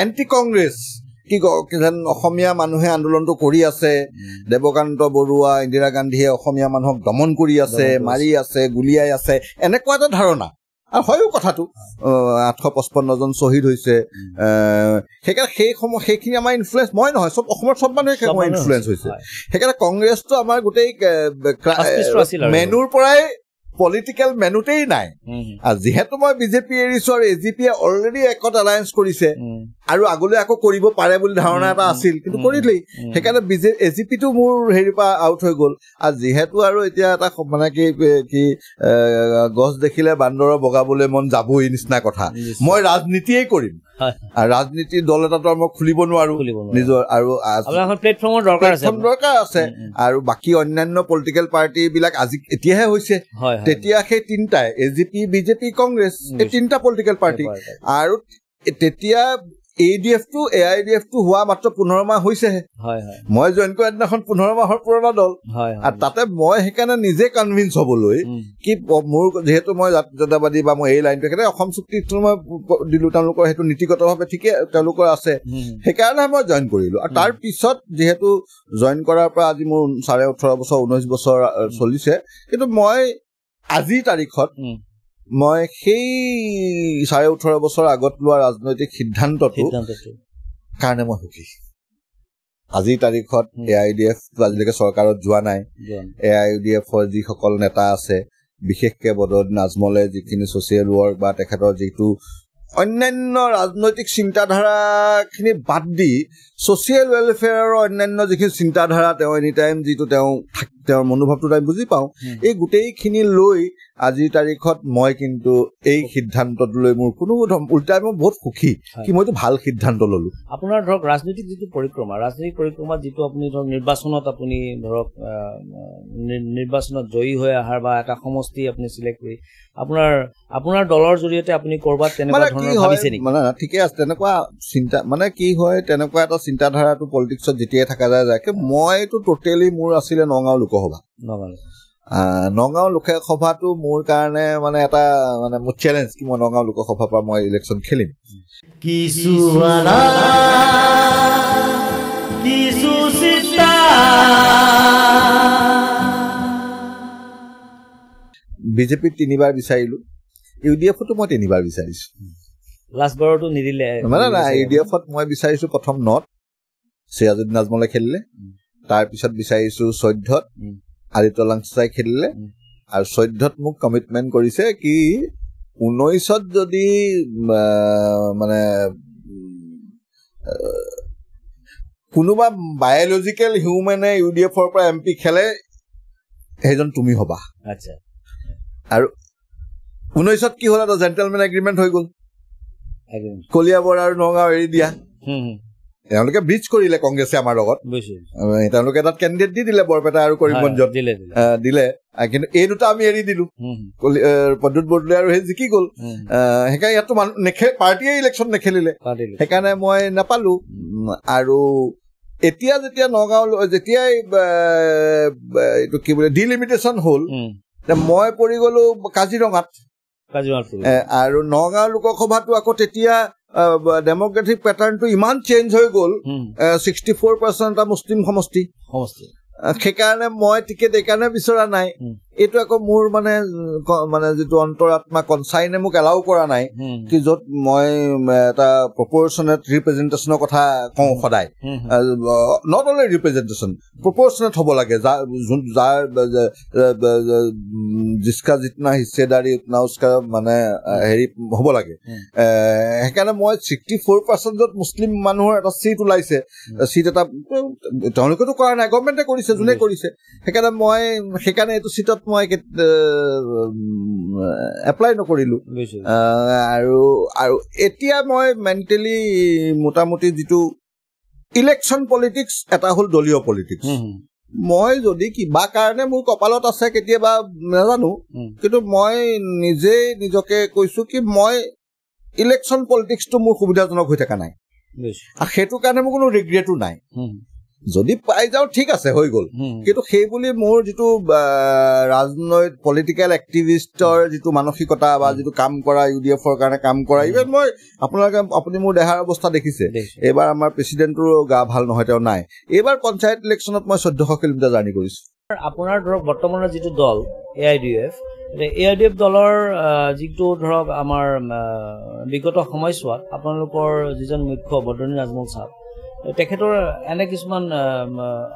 এণ্টি কংগ্ৰেছ কি যেন অসমীয়া মানুহে আন্দোলনটো কৰি আছে, দেৱকান্ত বৰুৱা, ইন্দিৰা গান্ধীয়ে অসমীয়া মানুহক দমন কৰি আছে, মাৰি আছে, গুলিয়াই আছে, এনেকুৱা এটা ধাৰণা। আৰু হয়ো কথাটো 855 জন শ্বহীদ হৈছে। সেইকাৰণে সেইখিনি আমাৰ ইনফ্লুৱেঞ্চ, মই নহয়, চব অসমৰ চব মানুহে ইনফ্লুৱেঞ্চ হৈছে। সেইকাৰণে কংগ্ৰেছটো আমাৰ গোটেই মেনুৰ পৰাই পলিটিকেল মেনুতেই নাই। আৰু যিহেতু মই বিজেপি এৰিছো আৰু AGPয়ে অলৰেডি একত এলায়েন্স কৰিছে আৰু আগলৈ আকৌ কৰিব পাৰে বুলি ধাৰণা এটা আছিল, কিন্তু কৰিলেই। সেইকাৰণে AGPটো মোৰ হেৰিৰ পৰা আউট হৈ গ'ল। আৰু যিহেতু আৰু এতিয়া এটা মানে কি গছ দেখিলে বান্দৰৰ বগাবলৈ মন যাবই নিচিনা কথা, মই ৰাজনীতিয়েই কৰিম। আৰু ৰাজনীতিৰ দল এটাতো মই খুলিব নোৱাৰো নিজৰ, আৰু প্লেটফৰ্মৰ দৰকাৰ আছে। আৰু বাকী অন্যান্য পলিটিকেল পাৰ্টি বিলাক আজি এতিয়াহে হৈছে, তেতিয়া সেই তিনিটাই AGP, BJP, কংগ্ৰেছ, এই তিনিটা পলিটিকেল পাৰ্টি। আৰু তেতিয়া AIDF টো AIDF টো হোৱা মাত্ৰ 15 মাহ হৈছেহে। মই জইন কৰা দিনাখন 15 মাহৰ পুৰণা দল। আৰু তাতে মই সেইকাৰণে নিজে কনভিন্স হবলৈ কি মোৰ যিহেতু মই জাতীয়তাবাদী বা মই এই লাইনটো সেইকাৰণে অসম চুক্তিটো মই দিলো, তেওঁলোকৰ সেইটো নীতিগতভাৱে ঠিকে তেওঁলোকৰ আছে, সেইকাৰণে মই জইন কৰিলো। আৰু তাৰ পিছত যিহেতু জইন কৰাৰ পৰা আজি মোৰ 18.5 বছৰ 19 বছৰ চলিছে, কিন্তু মই আজিৰ তাৰিখত মই সেই 18.5 বছৰ আগত লোৱা ৰাজনৈতিক সিদ্ধান্তটো কাৰণে মই সুখী। আজিৰ তাৰিখত AIDF আজিলৈকে চৰকাৰত যোৱা নাই। AIDFৰ যিসকল নেতা আছে, বিশেষকে বদৰুদ্দিন আজমলে যিখিনি ছচিয়েল ৱৰ্ক বা তেখেতৰ যিটো অন্যান্য ৰাজনৈতিক চিন্তাধাৰাখিনি বাদ দি ছচিয়েল ৱেলফেয়াৰৰ অন্যান্য যিখিনি চিন্তাধাৰা তেওঁ এনি টাইম যিটো তেওঁৰ মনোভাৱটো আমি বুজি পাওঁ, এই গোটেইখিনি লৈ আজিৰ তাৰিখত মই কিন্তু এই সিদ্ধান্তটো লৈ মোৰ কোনো উল্টাই মই বহুত সুখী কি মইতো ভাল সিদ্ধান্ত ললো। আপোনাৰ ধৰক ৰাজনৈতিক যিটো ৰাজনৈতিক পৰিক্ৰমা যিটো আপুনি ধৰক নিৰ্বাচনত আপুনি ধৰক নিৰ্বাচনত জয়ী হৈ অহাৰ বা এটা সমষ্টি আপুনি চিলেক্ট কৰি আপোনাৰ দলৰ জৰিয়তে আপুনি কৰবাত তেনেকুৱা ধৰণৰ ভাবিছে নেকি? মানে ঠিকে আছে, তেনেকুৱা চিন্তা মানে কি হয়, তেনেকুৱা এটা চিন্তাধাৰাটো পলিটিক্সত যেতিয়াই থকা যায় মইতো টোটেলি মোৰ আছিলে নগাঁও লোকসভা। নগাঁও লোকসভাটো মোৰ কাৰণে মানে এটা মানে মোৰ চেলেঞ্জ কি মই নগাঁও লোকসভাৰ পৰা মই ইলেকশ্যন খেলিম। BJP 3বাৰ বিচাৰিলো, UDF-তো মই 3বাৰ বিচাৰিছো। লাষ্ট বাৰতো নিদিলে মানে না, UDF-ত মই বিচাৰিছো প্ৰথম 9ত চিৰাজুদ্দিন আজমলে খেলিলে, তাৰপিছত বিচাৰিছো 14ত আদিত্য লাংচাই খেলিলে, আৰু 14ত মোক কমিটমেণ্ট কৰিছে কি 19ত যদি মানে কোনোবা বায়লজিকেল হিউমেনে UDF-ৰ পৰা MP খেলে সেইজন তুমি হবা। আচ্ছা। আৰু 19ত কি হ'ল, এটা জেণ্টেলমেন এগ্ৰিমেণ্ট হৈ গ'ল, কলিয়াবৰ আৰু নগাঁও এৰি দিয়া। তেওঁলোকে ব্ৰিজ কৰিলে কংগ্ৰেছে আমাৰ লগত, তেওঁলোকে তাত কেণ্ডিডেট দি দিলে বৰপেটা আৰু কৰিমগঞ্জত দিলে, কিন্তু এই দুটা আমি এৰি দিলো, প্ৰদ্যুৎ বৰদলৈ আৰু সেই জিকি গ'ল। সেইকাৰণে ইয়াতো পাৰ্টীয়ে ইলেকশ্যন নেখেলিলে, সেইকাৰণে মই নাপালো। আৰু এতিয়া যেতিয়া নগাঁও যেতিয়াই এইটো কি বোলে ডিলিমিটেশ্যন হ'ল, মই পৰি গলো কাজিৰঙাত। আৰু নগাঁও লোকসভাটো আকৌ তেতিয়া ডেম'ক্ৰেটিক পেটাৰ্ণটো ইমান চেঞ্জ হৈ গ'ল, 64% এটা মুছলিম সমষ্টি, সেইকাৰণে মই টিকেট এইকাৰণে বিচৰা নাই। এইটো আকৌ মোৰ মানে যিটো অন্তৰাত্মা কনচাইনে মোক এলাউ কৰা নাই কি য'ত মই এটা প্ৰপ'ৰ্চনেট ৰিপ্ৰেজেণ্টেশ্যনৰ কথা কওঁ সদায়, নট অনলি ৰিপ্ৰেজেণ্টেশ্যন, প্ৰপ'ৰ্চনেট হ'ব লাগে, যাৰ জিচকা জিতনা হিস্সেদাৰী উতনা উচকা মানে হেৰি হ'ব লাগে। সেইকাৰণে মই 64% য'ত মুছলিম মানুহৰ এটা চিট ওলাইছে, চিট এটা তেওঁলোকেতো কৰা নাই, গভৰ্ণমেণ্টে কৰিছে, যোনে কৰিছে, সেইকাৰণে এইটো চিটত মই এপ্লাই নকৰিলো। আৰু এতিয়া মই মেণ্টেলি মোটামুটি যিটো ইলেকশ্যন পলিটিক্স এটা হ'ল দলীয় পলিটিক্স, মই যদি কিবা কাৰণে মোৰ কপালত আছে কেতিয়াবা নাজানো, কিন্তু মই নিজেই নিজকে কৈছো কি মই ইলেকশ্যন পলিটিক্সটো মোৰ সুবিধাজনক হৈ থকা নাই, আৰু সেইটো কাৰণে মোৰ কোনো ৰিগ্ৰেটো নাই। যদি পাই যাওঁ ঠিক আছে, হৈ গ'ল, কিন্তু সেই বুলি মোৰ যিটো ৰাজনৈতিক পলিটিকেল এক্টিভিষ্টৰ যিটো মানসিকতা বা যিটো কাম কৰা, UDF-ৰ কাৰণে কাম কৰা, ইভেন মই আপুনি মোৰ দেহাৰ অৱস্থা দেখিছে, এইবাৰ আমাৰ প্ৰেচিডেণ্টৰো গা ভাল নহয়, তেওঁ নাই। এইবাৰ পঞ্চায়ত ইলেকশ্যনত মই 1400 কিলোমিটাৰ জাৰ্ণি কৰিছো। আপোনাৰ ধৰক বৰ্তমানৰ যিটো দল AIDF দলৰ যিটো ধৰক আমাৰ বিগত সময়ছোৱাত আপোনালোকৰ যিজন মুখ্য বদৰুদ্দিন আজমল চাহাব, তেখেতৰ এনে কিছুমান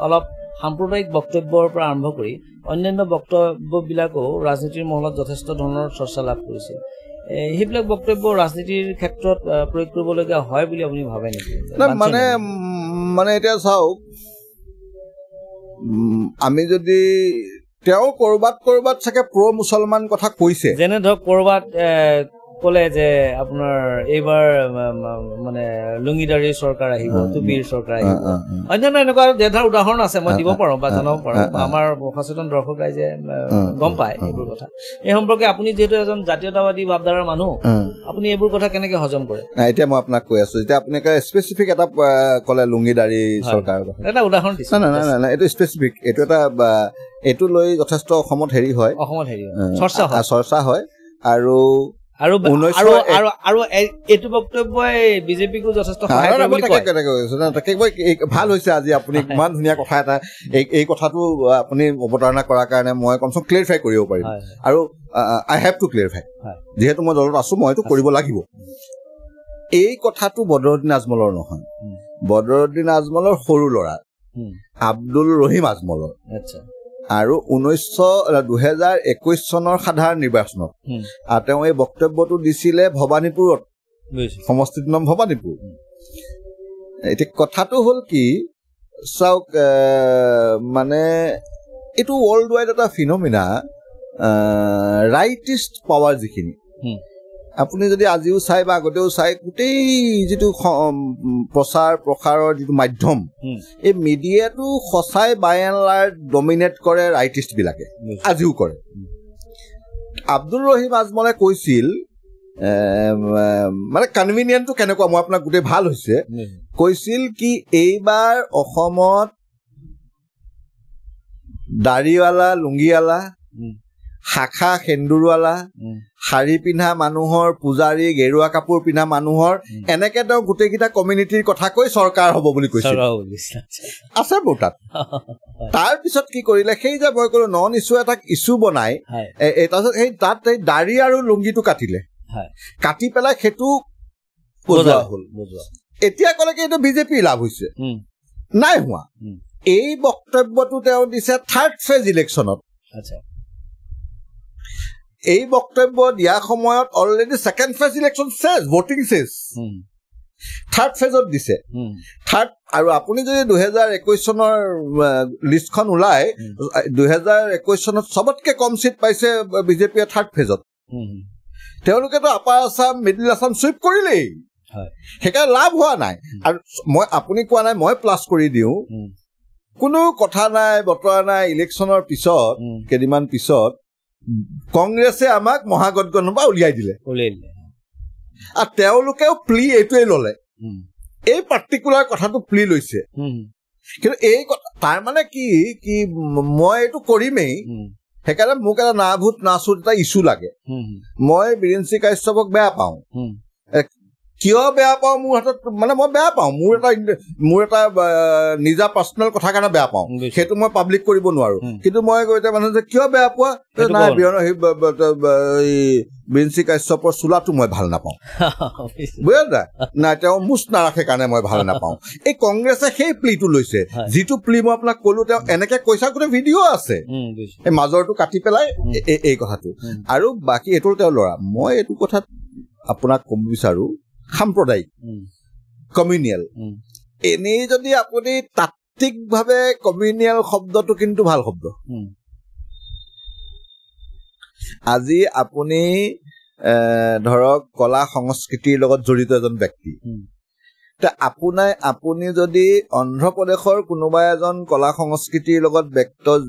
অলপ সাম্প্ৰদায়িক বক্তব্যৰ পৰা আৰম্ভ কৰি অন্যান্য বক্তব্যবিলাকো ৰাজনীতিৰ মহলত যথেষ্ট ধৰণৰ চৰ্চা লাভ কৰিছে। সেইবিলাক বক্তব্য ৰাজনীতিৰ ক্ষেত্ৰত প্ৰয়োগ কৰিবলগীয়া হয় বুলি আপুনি ভাবে নেকি? মানে এতিয়া চাওক, আমি যদি তেওঁ কৰবাত চাগে প্ৰ মুছলমান কথা কৈছে, যেনে ধৰক কৰবাত ক'লে যে আপোনাৰ এইবাৰ মানে লুংগিদাৰী চৰকাৰ আহিব, টুপিৰ চৰকাৰ আহিব, অন্যান্য এনেকুৱা ধৰ উদাহৰণ আছে, মই দিব পাৰোঁ বা জনাব পাৰোঁ, আমাৰ সচেতন দৰ্শক ৰাইজে গম পায় এইবোৰ কথা। এই সম্পৰ্কে আপুনি যিহেতু এজন জাতীয়তাবাদী ভাৱধাৰাৰ মানুহ, আপুনি এইবোৰ কথা কেনেকে হজম কৰে? এতিয়া মই আপোনাক কৈ আছো, এতিয়া আপুনি স্পেচিফিক এটা ক'লে লুংগিদাৰী চৰকাৰৰ কথা, এটা উদাহৰণ দিছে। নাই এইটো স্পেচিফিক, এইটো এটা এইটো লৈ যথেষ্ট অসমত হেৰি হয়, চৰ্চা হয়। আৰু এইটো বক্তব্যই বিজেপিকো যথেষ্ট ভাল হৈছে। আজি আপুনি ইমান ধুনীয়া কথা এটা, এই কথাটো আপুনি অৱতাৰণা কৰাৰ কাৰণে মই কমচে কম ক্লিয়াৰিফাই কৰিব পাৰিম। আৰু আই হেভ টু ক্লিয়াৰিফাই, যিহেতু মই দলত আছো, মইতো কৰিব লাগিব। এই কথাটো বদৰুদ্দিন আজমলৰ নহয়, বদৰুদ্দিন আজমলৰ সৰু ল'ৰা আব্দুল ৰহিম আজমলৰ। আৰু 2021 চনৰ সাধাৰণ নিৰ্বাচনত তেওঁ এই বক্তব্যটো দিছিলে ভবানীপুৰত, সমষ্টিটোৰ নাম ভবানীপুৰ। এতিয়া কথাটো হ'ল কি, চাওক, মানে এইটো ৱৰ্ল্ড ৱাইড এটা ফিনমিনা, ৰাইটিষ্ট পাৱাৰ যিখিনি আপুনি যদি আজিও চাই বা আগতেও চাই, গোটেই যিটো প্ৰচাৰ প্ৰসাৰৰ যিটো মাধ্যম, এই মিডিয়াটো সঁচাই বাই এণ্ড লাৰ্জ ডমিনেট কৰে ৰাইটিষ্ট বিলাকে, আজিও কৰে। আব্দুল ৰহিম আজমলে কৈছিল, মানে কনভিনিয়েণ্টটো কেনেকুৱা, মই আপোনাক গোটেই ভাল হৈছে, কৈছিল কি এইবাৰ অসমত দাড়িৱালা লুংগিৱালা, শাখা সেন্দুৰৱালা, শাৰী পিন্ধা মানুহৰ, পূজাৰী গেৰুৱা কাপোৰ পিন্ধা মানুহৰ, এনেকে তেওঁ গোটেইকেইটা কমিউনিটিৰ কথা কৈ চৰকাৰ হ'ব বুলি কৈছিল, আছে মোৰ তাত। তাৰ পিছত কি কৰিলে, সেই যে মই কলো নন ইছ্যু এটাক ইছ্যু বনাই, তাৰপিছত সেই তাত এই দাড়ি আৰু লুংগিটো কাটিলে, কাটি পেলাই সেইটো বজোৱা হ'ল। এতিয়া ক'লে কি এইটো বিজেপিৰ লাভ হৈছে, নাই হোৱা। এই বক্তব্যটো তেওঁ দিছে থাৰ্ড ফেজ ইলেকশ্যনত। এই বক্তব্য দিয়া সময়ত অলৰেডি ছেকেণ্ড ফেজ ইলেকশ্যন চেজ, ভোটিং চেজ, থাৰ্ড ফেজত দিছে। আৰু আপুনি যদি 2021 চনৰ লিষ্টখন ওলাই, 2021 চনত চবতকে কম চিট পাইছে বিজেপিয়ে থাৰ্ড ফেজত। তেওঁলোকেতো আপাৰ আছাম মিডিল আছাম চুইপ কৰিলেই, সেইকাৰণে লাভ হোৱা নাই। আৰু আপুনি কোৱা নাই, মই প্লাছ কৰি দিওঁ, কোনো কথা নাই বতৰা নাই। ইলেকশ্যনৰ পিছত কেইদিনমান পিছত কংগ্ৰেছে আমাক মহাগঠবন্ধনৰ পৰা উলিয়াই দিলে, আৰু তেওঁলোকেও প্লি এইটোৱে ললে, এই পাৰ্টিকুলাৰ কথাটো প্লি লৈছে। কিন্তু এই কথা তাৰ মানে কি মই এইটো কৰিমেই, সেইকাৰণে মোক এটা না ভূত না চুত এটা ইছ্যু লাগে। মই বিৰেঞ্চি কাশ্যপক বেয়া পাওঁ, কিয় বেয়া পাওঁ, মোৰ হাতত মানে মই বেয়া পাওঁ, মোৰ এটা নিজা পাৰ্চনেল কথা কাৰণে বেয়া পাওঁ, সেইটো মই পাব্লিক কৰিব নোৱাৰো। কিন্তু মই এতিয়া মানুহ যে কিয় বেয়া পোৱা, নাই বিৰেঞ্চি কাশ্যপৰ চোলাটো মই ভাল নাপাওঁ, বুজিলা নাই, তেওঁ মুচ নাৰাখে কাৰণে মই ভাল নাপাওঁ। এই কংগ্ৰেছে সেই প্লিটো লৈছে, যিটো প্লি মই আপোনাক কলো, তেওঁ এনেকে কৈছা, গোটেই ভিডিঅ' আছে, এই মাজৰটো কাটি পেলাই এই কথাটো। আৰু বাকী এইটো তেওঁৰ ল'ৰা। মই এইটো কথাত আপোনাক ক'ব বিচাৰো, সাম্প্ৰদায়িক কমিউনিয়েল, এনেই যদি আপুনি তাত্ত্বিকভাৱে কমিউনিয়েল শব্দটো কিন্তু ভাল শব্দ। আজি আপুনি ধৰক কলা সংস্কৃতিৰ লগত জড়িত এজন ব্যক্তি, আপুনি যদি অন্ধ্ৰপ্ৰদেশৰ কোনোবা এজন কলা সংস্কৃতিৰ লগত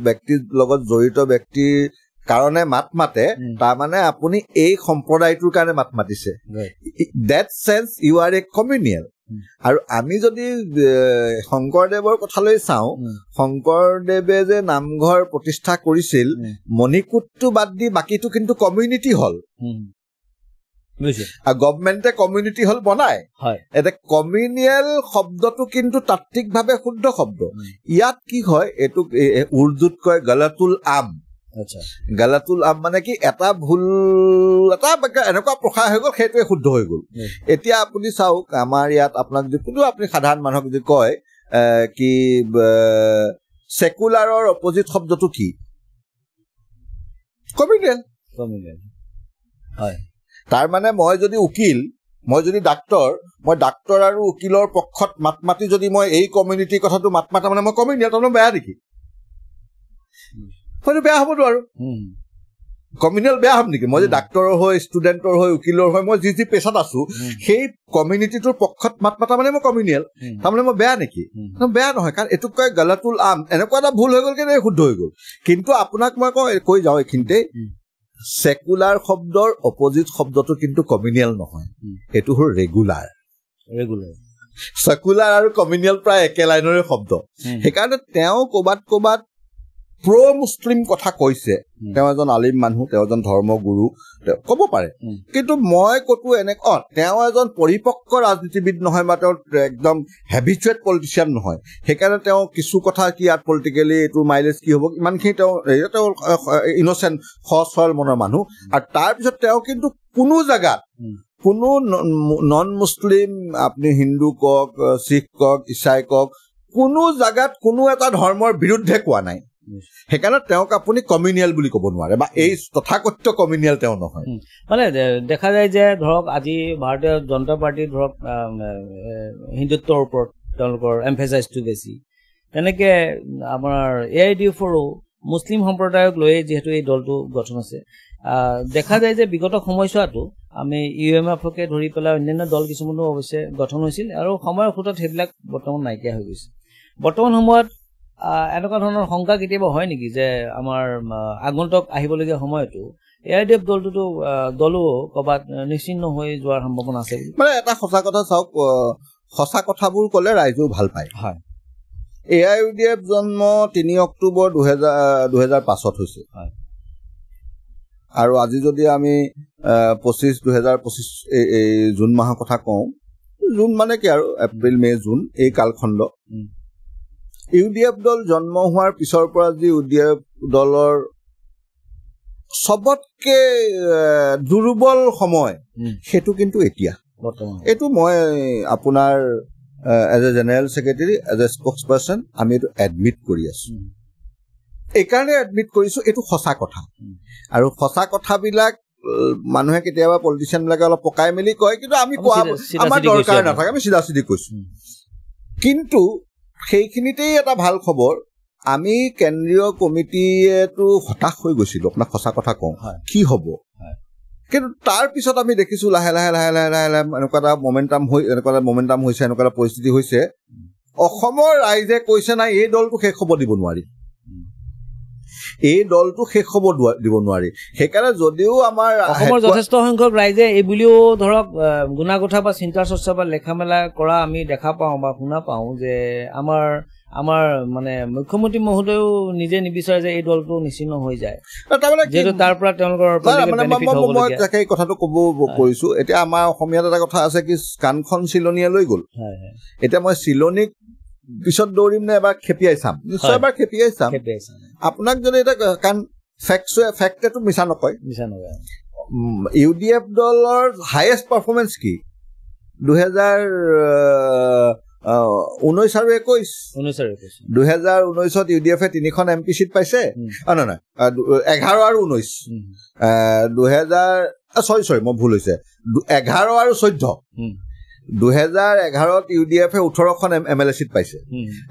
ব্যক্তিৰ লগত জড়িত ব্যক্তিৰ কাৰণে মাত মাতে, তাৰমানে আপুনি এই সম্প্ৰদায়টোৰ কাৰণে মাত মাতিছে। দেট চেন্স ইউ আৰ এ কমিউনিয়েল। আৰু আমি যদি শংকৰদেৱৰ কথালৈ চাওঁ, শংকৰদেৱে যে নামঘৰ প্ৰতিষ্ঠা কৰিছিল, মণিকূটটো বাদ দি বাকীটো কিন্তু কমিউনিটি হল, গভমেণ্টে কমিউনিটি হল বনায়। এতিয়া কমিউনিয়েল শব্দটো কিন্তু তাত্ত্বিকভাৱে শুদ্ধ শব্দ। ইয়াত কি হয়, এইটো উৰ্দুত কয় গলাতুল আম। গালাতুল আম মানে কি, এটা ভুল এটা এনেকুৱা প্ৰসাৰ হৈ গ'ল, সেইটোৱে শুদ্ধ হৈ গ'ল। এতিয়া আপুনি চাওক, আমাৰ ইয়াত আপোনাক কোনো আপুনি সাধাৰণ মানুহক যদি কয় কি সেকুলাৰৰ অপজিট শব্দটো কি, কমিউনিয়েল। তাৰ মানে মই যদি উকিল, মই যদি ডাক্তৰ, মই ডাক্তৰ আৰু উকিলৰ পক্ষত মাত মাতি যদি মই এই কমিউনিটিৰ কথাটো মাত মাতা, মানে মই কমিউনিয়েল, তাৰমানে বেয়া নেকি? হয়তো বেয়া হ'বতো আৰু কমিউনিয়েল বেয়া হম নেকি? মই যে ডাক্তৰৰ হৈ, ষ্টুডেণ্টৰ হৈ, উকিলৰ হৈ, মই যি পেছাত আছো, সেই কমিউনিটিটোৰ পক্ষত মাত মাতা মানে মই কমিউনিয়েল। তাৰমানে মই বেয়া নেকি? বেয়া নহয়, কাৰণ এইটোক কয় গলাতুল আম। এনেকুৱা এটা ভুল হৈ গ'ল কেনে শুদ্ধ হৈ গ'ল। কিন্তু আপোনাক মই কৈ যাওঁ এইখিনিতে, সেকুলাৰ শব্দৰ অপজিট শব্দটো কিন্তু কমিউনিয়েল নহয়, এইটো হ'ল ৰেগুলাৰ। সেকুলাৰ আৰু কমিউনিয়েল প্ৰায় একে লাইনৰে শব্দ। সেইকাৰণে তেওঁ ক'বাত মুছলিম কথা কৈছে, তেওঁ এজন আলিম মানুহ, তেওঁ এজন ধৰ্মগুৰু, ক'ব পাৰে। কিন্তু মই ক'তো তেওঁ এজন পৰিপক্ক ৰাজনীতিবিদ নহয়, বা তেওঁ একদম হেবিচুৱেট পলিটিচিয়ান নহয়। সেইকাৰণে তেওঁ কিছু কথা কি ইয়াত পলিটিকেলি এইটো মাইলেজ কি হ'ব, ইমানখিনি তেওঁ ইনচেণ্ট সহজ সৰল মনৰ মানুহ। আৰু তাৰপিছত তেওঁ কিন্তু কোনো জেগাত কোনো নন মুছলিম, আপুনি হিন্দু কওক, শিখ কওক, ইছাই কওক, কোনো জেগাত কোনো এটা ধৰ্মৰ বিৰুদ্ধে কোৱা নাই। সেইকাৰণে তেওঁক আপুনি কমিউনিয়েল বুলি ক'ব নোৱাৰে, বা এই তথাকথিত কমিউনিয়েল তেওঁ নহয়। মানে দেখা যায় যে ধৰক আজি ভাৰতীয় জনতা পাৰ্টি ধৰক হিন্দুত্বৰ ওপৰত তেওঁলোকৰ এমফেচাইজটো বেছি। তেনেকে আপোনাৰ AIUDFৰো মুছলিম সম্প্ৰদায়ক লৈয়ে যিহেতু এই দলটো গঠন আছে, দেখা যায় যে বিগত সময়ছোৱাতো আমি UMFকে ধৰি পেলাই অন্যান্য দল কিছুমানো অৱশ্যে গঠন হৈছিল, আৰু সময়ৰ সোঁতত সেইবিলাক বৰ্তমান নাইকিয়া হৈ গৈছে। বৰ্তমান সময়ত এনেকুৱা ধৰণৰ শংকা কেতিয়াবা হয় নেকি যে আমাৰ আগন্তুক আহিবলগীয়া সময়তো AIUDF দলো ক'ৰবাত নিশ্চিন্ন হৈ যোৱাৰ সম্ভাৱনা আছে? মানে এটা সঁচা কথা চাওক, সঁচা কথাবোৰ ক'লে ৰাইজেও ভাল পায়। হয়, AIUDF জন্ম 3 অক্টোবৰ 2005 হৈছে। আৰু আজি যদি আমি 2025 জুন মাহৰ কথা কওঁ, জুন মানে কি আৰু এপ্ৰিল, মে, জুন, এই কালখণ্ড, UDF দল জন্ম হোৱাৰ পিছৰ পৰা যি UDF দলৰ চবতকে দুৰ্বল সময়, সেইটো কিন্তু এতিয়া এইটো মই আপোনাৰ as a general secretary, as a spokesperson, আমি এইটো এডমিট কৰি আছো। এইকাৰণে এডমিট কৰিছো, এইটো সঁচা কথা। আৰু সঁচা কথাবিলাক মানুহে কেতিয়াবা পলিটিচিয়ান বিলাকে অলপ পকাই মেলি কয়, কিন্তু আমি কোৱা আমাৰ দৰকাৰ নাথাকে, আমি চিধা চিধি কৈছো। কিন্তু সেইখিনিতেই এটা ভাল খবৰ, আমি কেন্দ্ৰীয় কমিটিয়েতো হতাশ হৈ গৈছিলো, আপোনাক সঁচা কথা কওঁ, কি হব। কিন্তু তাৰ পিছত আমি দেখিছো লাহে লাহে লাহে লাহে লাহে লাহে এনেকুৱা এটা মমেণ্টাম হৈছে, এনেকুৱা এটা পৰিস্থিতি হৈছে। অসমৰ ৰাইজে কৈছে নাই, এই দলটো শেষ হ'ব দিব নোৱাৰি, এই দলটো শেষ হ'ব দিব নোৱাৰি। সেইকাৰণে যদিও আমাৰ অসমৰ যথেষ্ট সংখ্যক ৰাইজে এই বুলিও ধৰক গুণাগথা বা চিন্তা চৰ্চা বা লেখা মেলা কৰা আমি দেখা পাওঁ বা শুনা পাওঁ যে আমাৰ মানে মুখ্যমন্ত্ৰী মহোদয়েও নিজে নিবিচাৰে যে এই দলটো নিশ্চিন্ন হৈ যায়, যিহেতু তাৰ পৰা তেওঁলোকৰ মই তাকে এই কথাটো ক'ব কৰিছো। এতিয়া আমাৰ অসমীয়াত এটা কথা আছে কি, কাণখন চিলনীয়ে লৈ গ'ল। এতিয়া মই চিলনীক পিছত দৌৰিম নে এবাৰ খেপিয়াই চাম, নিশ্চয় এবাৰ খেপিয়াই চাম। আপোনাক যদি এটা কাৰণ ফেক্টটো মিছা নকয়। UDF দলৰ হায়েষ্ট পাৰফৰ্মেঞ্চ কি 2019 আৰু 21। 2019ত UDFে 3খন MP চিট পাইছে, নহয় 11 আৰু 19, মই ভুল হৈছে, 11 আৰু 14। 2011ত UDFে 18খন MLA চিট পাইছে,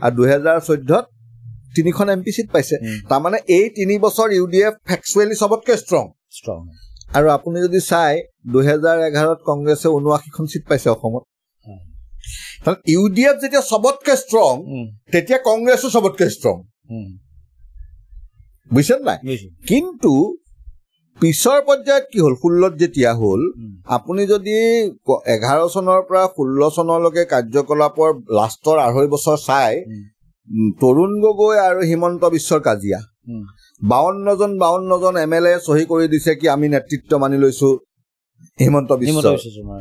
আৰু 2014ত 3খন MP চিট পাইছে। তাৰমানে এই 3 বছৰ UDF ফেক্সুৱেলি চবতকে ষ্ট্ৰং। আৰু আপুনি যদি চাই 2011ত কংগ্ৰেছে 79খন চিট পাইছে অসমত। UDF যেতিয়া চবতকে ষ্ট্ৰং, তেতিয়া কংগ্ৰেছো চবতকে ষ্ট্ৰং, বুজিছে নাই? কিন্তু পিছৰ পৰ্যায়ত কি হ'ল, 16ত যেতিয়া হ'ল, আপুনি যদি 11 চনৰ পৰা 16 চনলৈকে কাৰ্যকলাপৰ লাষ্টৰ 2.5 বছৰ চাই, তৰুণ গগৈ আৰু হিমন্ত বিশ্বৰ কাজিয়া, 52জন MLA চহী কৰি দিছে কি আমি নেতৃত্ব মানি লৈছো হিমন্ত বিশ্ব।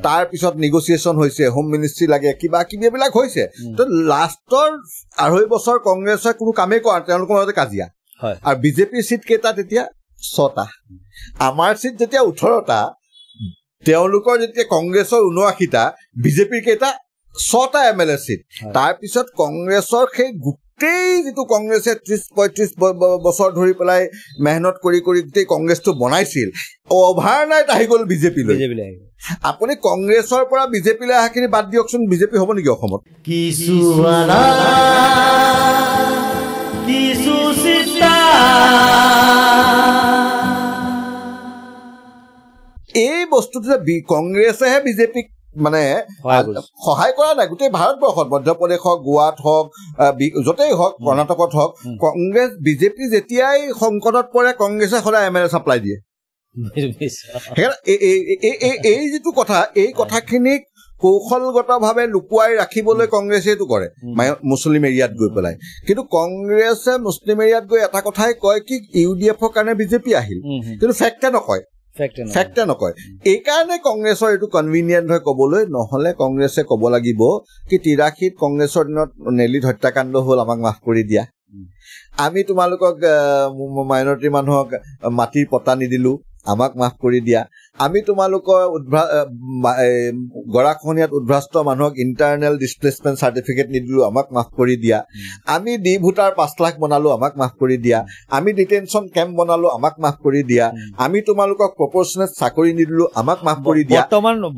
তাৰ পিছত নেগচিয়েশ্যন হৈছে, হোম মিনিষ্ট্ৰী লাগে, কিবা কিবি এইবিলাক হৈছে। লাষ্টৰ 2.5 বছৰ কংগ্ৰেছে কোনো কামেই কৰা, তেওঁলোকৰ মাজতে কাজিয়া। আৰু বিজেপিৰ চিট কেইটা তেতিয়া 6টা, আমাৰ চিট যেতিয়া 18টা, তেওঁলোকৰ যেতিয়া কংগ্ৰেছৰ 79টা, বিজেপিৰ কেইটা 6টা MLA চিট। তাৰপিছত কংগ্ৰেছৰ সেই গোটেই যিটো কংগ্ৰেছে 30-35 বছৰ ধৰি পেলাই মেহনত কৰি গোটেই কংগ্ৰেছটো বনাইছিল, অভাৰনাইট আহি গ'ল বিজেপিলৈ। আপুনি কংগ্ৰেছৰ পৰা বিজেপিলৈ অহাখিনি বাদ দিয়কচোন, বিজেপি হ'ব নেকি অসমত? বস্তুটো যে কংগ্ৰেছেহে বিজেপিক মানে সহায় কৰা নাই গোটেই ভাৰতবৰ্ষত মধ্যপ্ৰদেশ হওক গোৱাত হওক য'তেই হওক কৰ্ণাটকত হওক কংগ্ৰেছ বিজেপি যেতিয়াই সংকটত পৰে কংগ্ৰেছে সদায় MLA ছাপ্লাই দিয়ে এই যিটো কথা এই কথাখিনিক কৌশলগতভাৱে লুকুৱাই ৰাখিবলৈ কংগ্ৰেছে এইটো কৰে মুছলিম এৰিয়াত গৈ পেলাই কিন্তু কংগ্ৰেছে মুছলিম এৰিয়াত গৈ এটা কথাই কয় কি UDFৰ কাৰণে বিজেপি আহিল কিন্তু ফেক্টে নকয় এইকাৰণে কংগ্ৰেছৰ এইটো কনভিনিয়েণ্ট হয় ক'বলৈ নহ'লে কংগ্ৰেছে ক'ব লাগিব কি 83 কংগ্ৰেছৰ দিনত নেলিত হত্যাকাণ্ড হ'ল আমাক মাফ কৰি দিয়া আমি তোমালোকক মাইনৰিটি মানুহক মাটিৰ পটা নিদিলো আমাক মাফ কৰি দিয়া আমি তোমালোকৰ গৰাখহনীয়াত উদ্ভ্ৰাস্ত মানুহক ইণ্টাৰনেল ডিছপ্লেচমেণ্ট চাৰ্টিফিকেট নিদিলো আমাক মাফ কৰি দিয়া আমি ডি ভোটাৰ 5 লাখ বনালো আমাক মাফ কৰি দিয়া আমি ডিটেনশ্যন কেম্প বনালো আমাক মাফ কৰি দিয়া আমি তোমালোকক প্ৰপৰ্চনেট চাকৰি নিদিলো আমাক মাফ কৰি দিয়া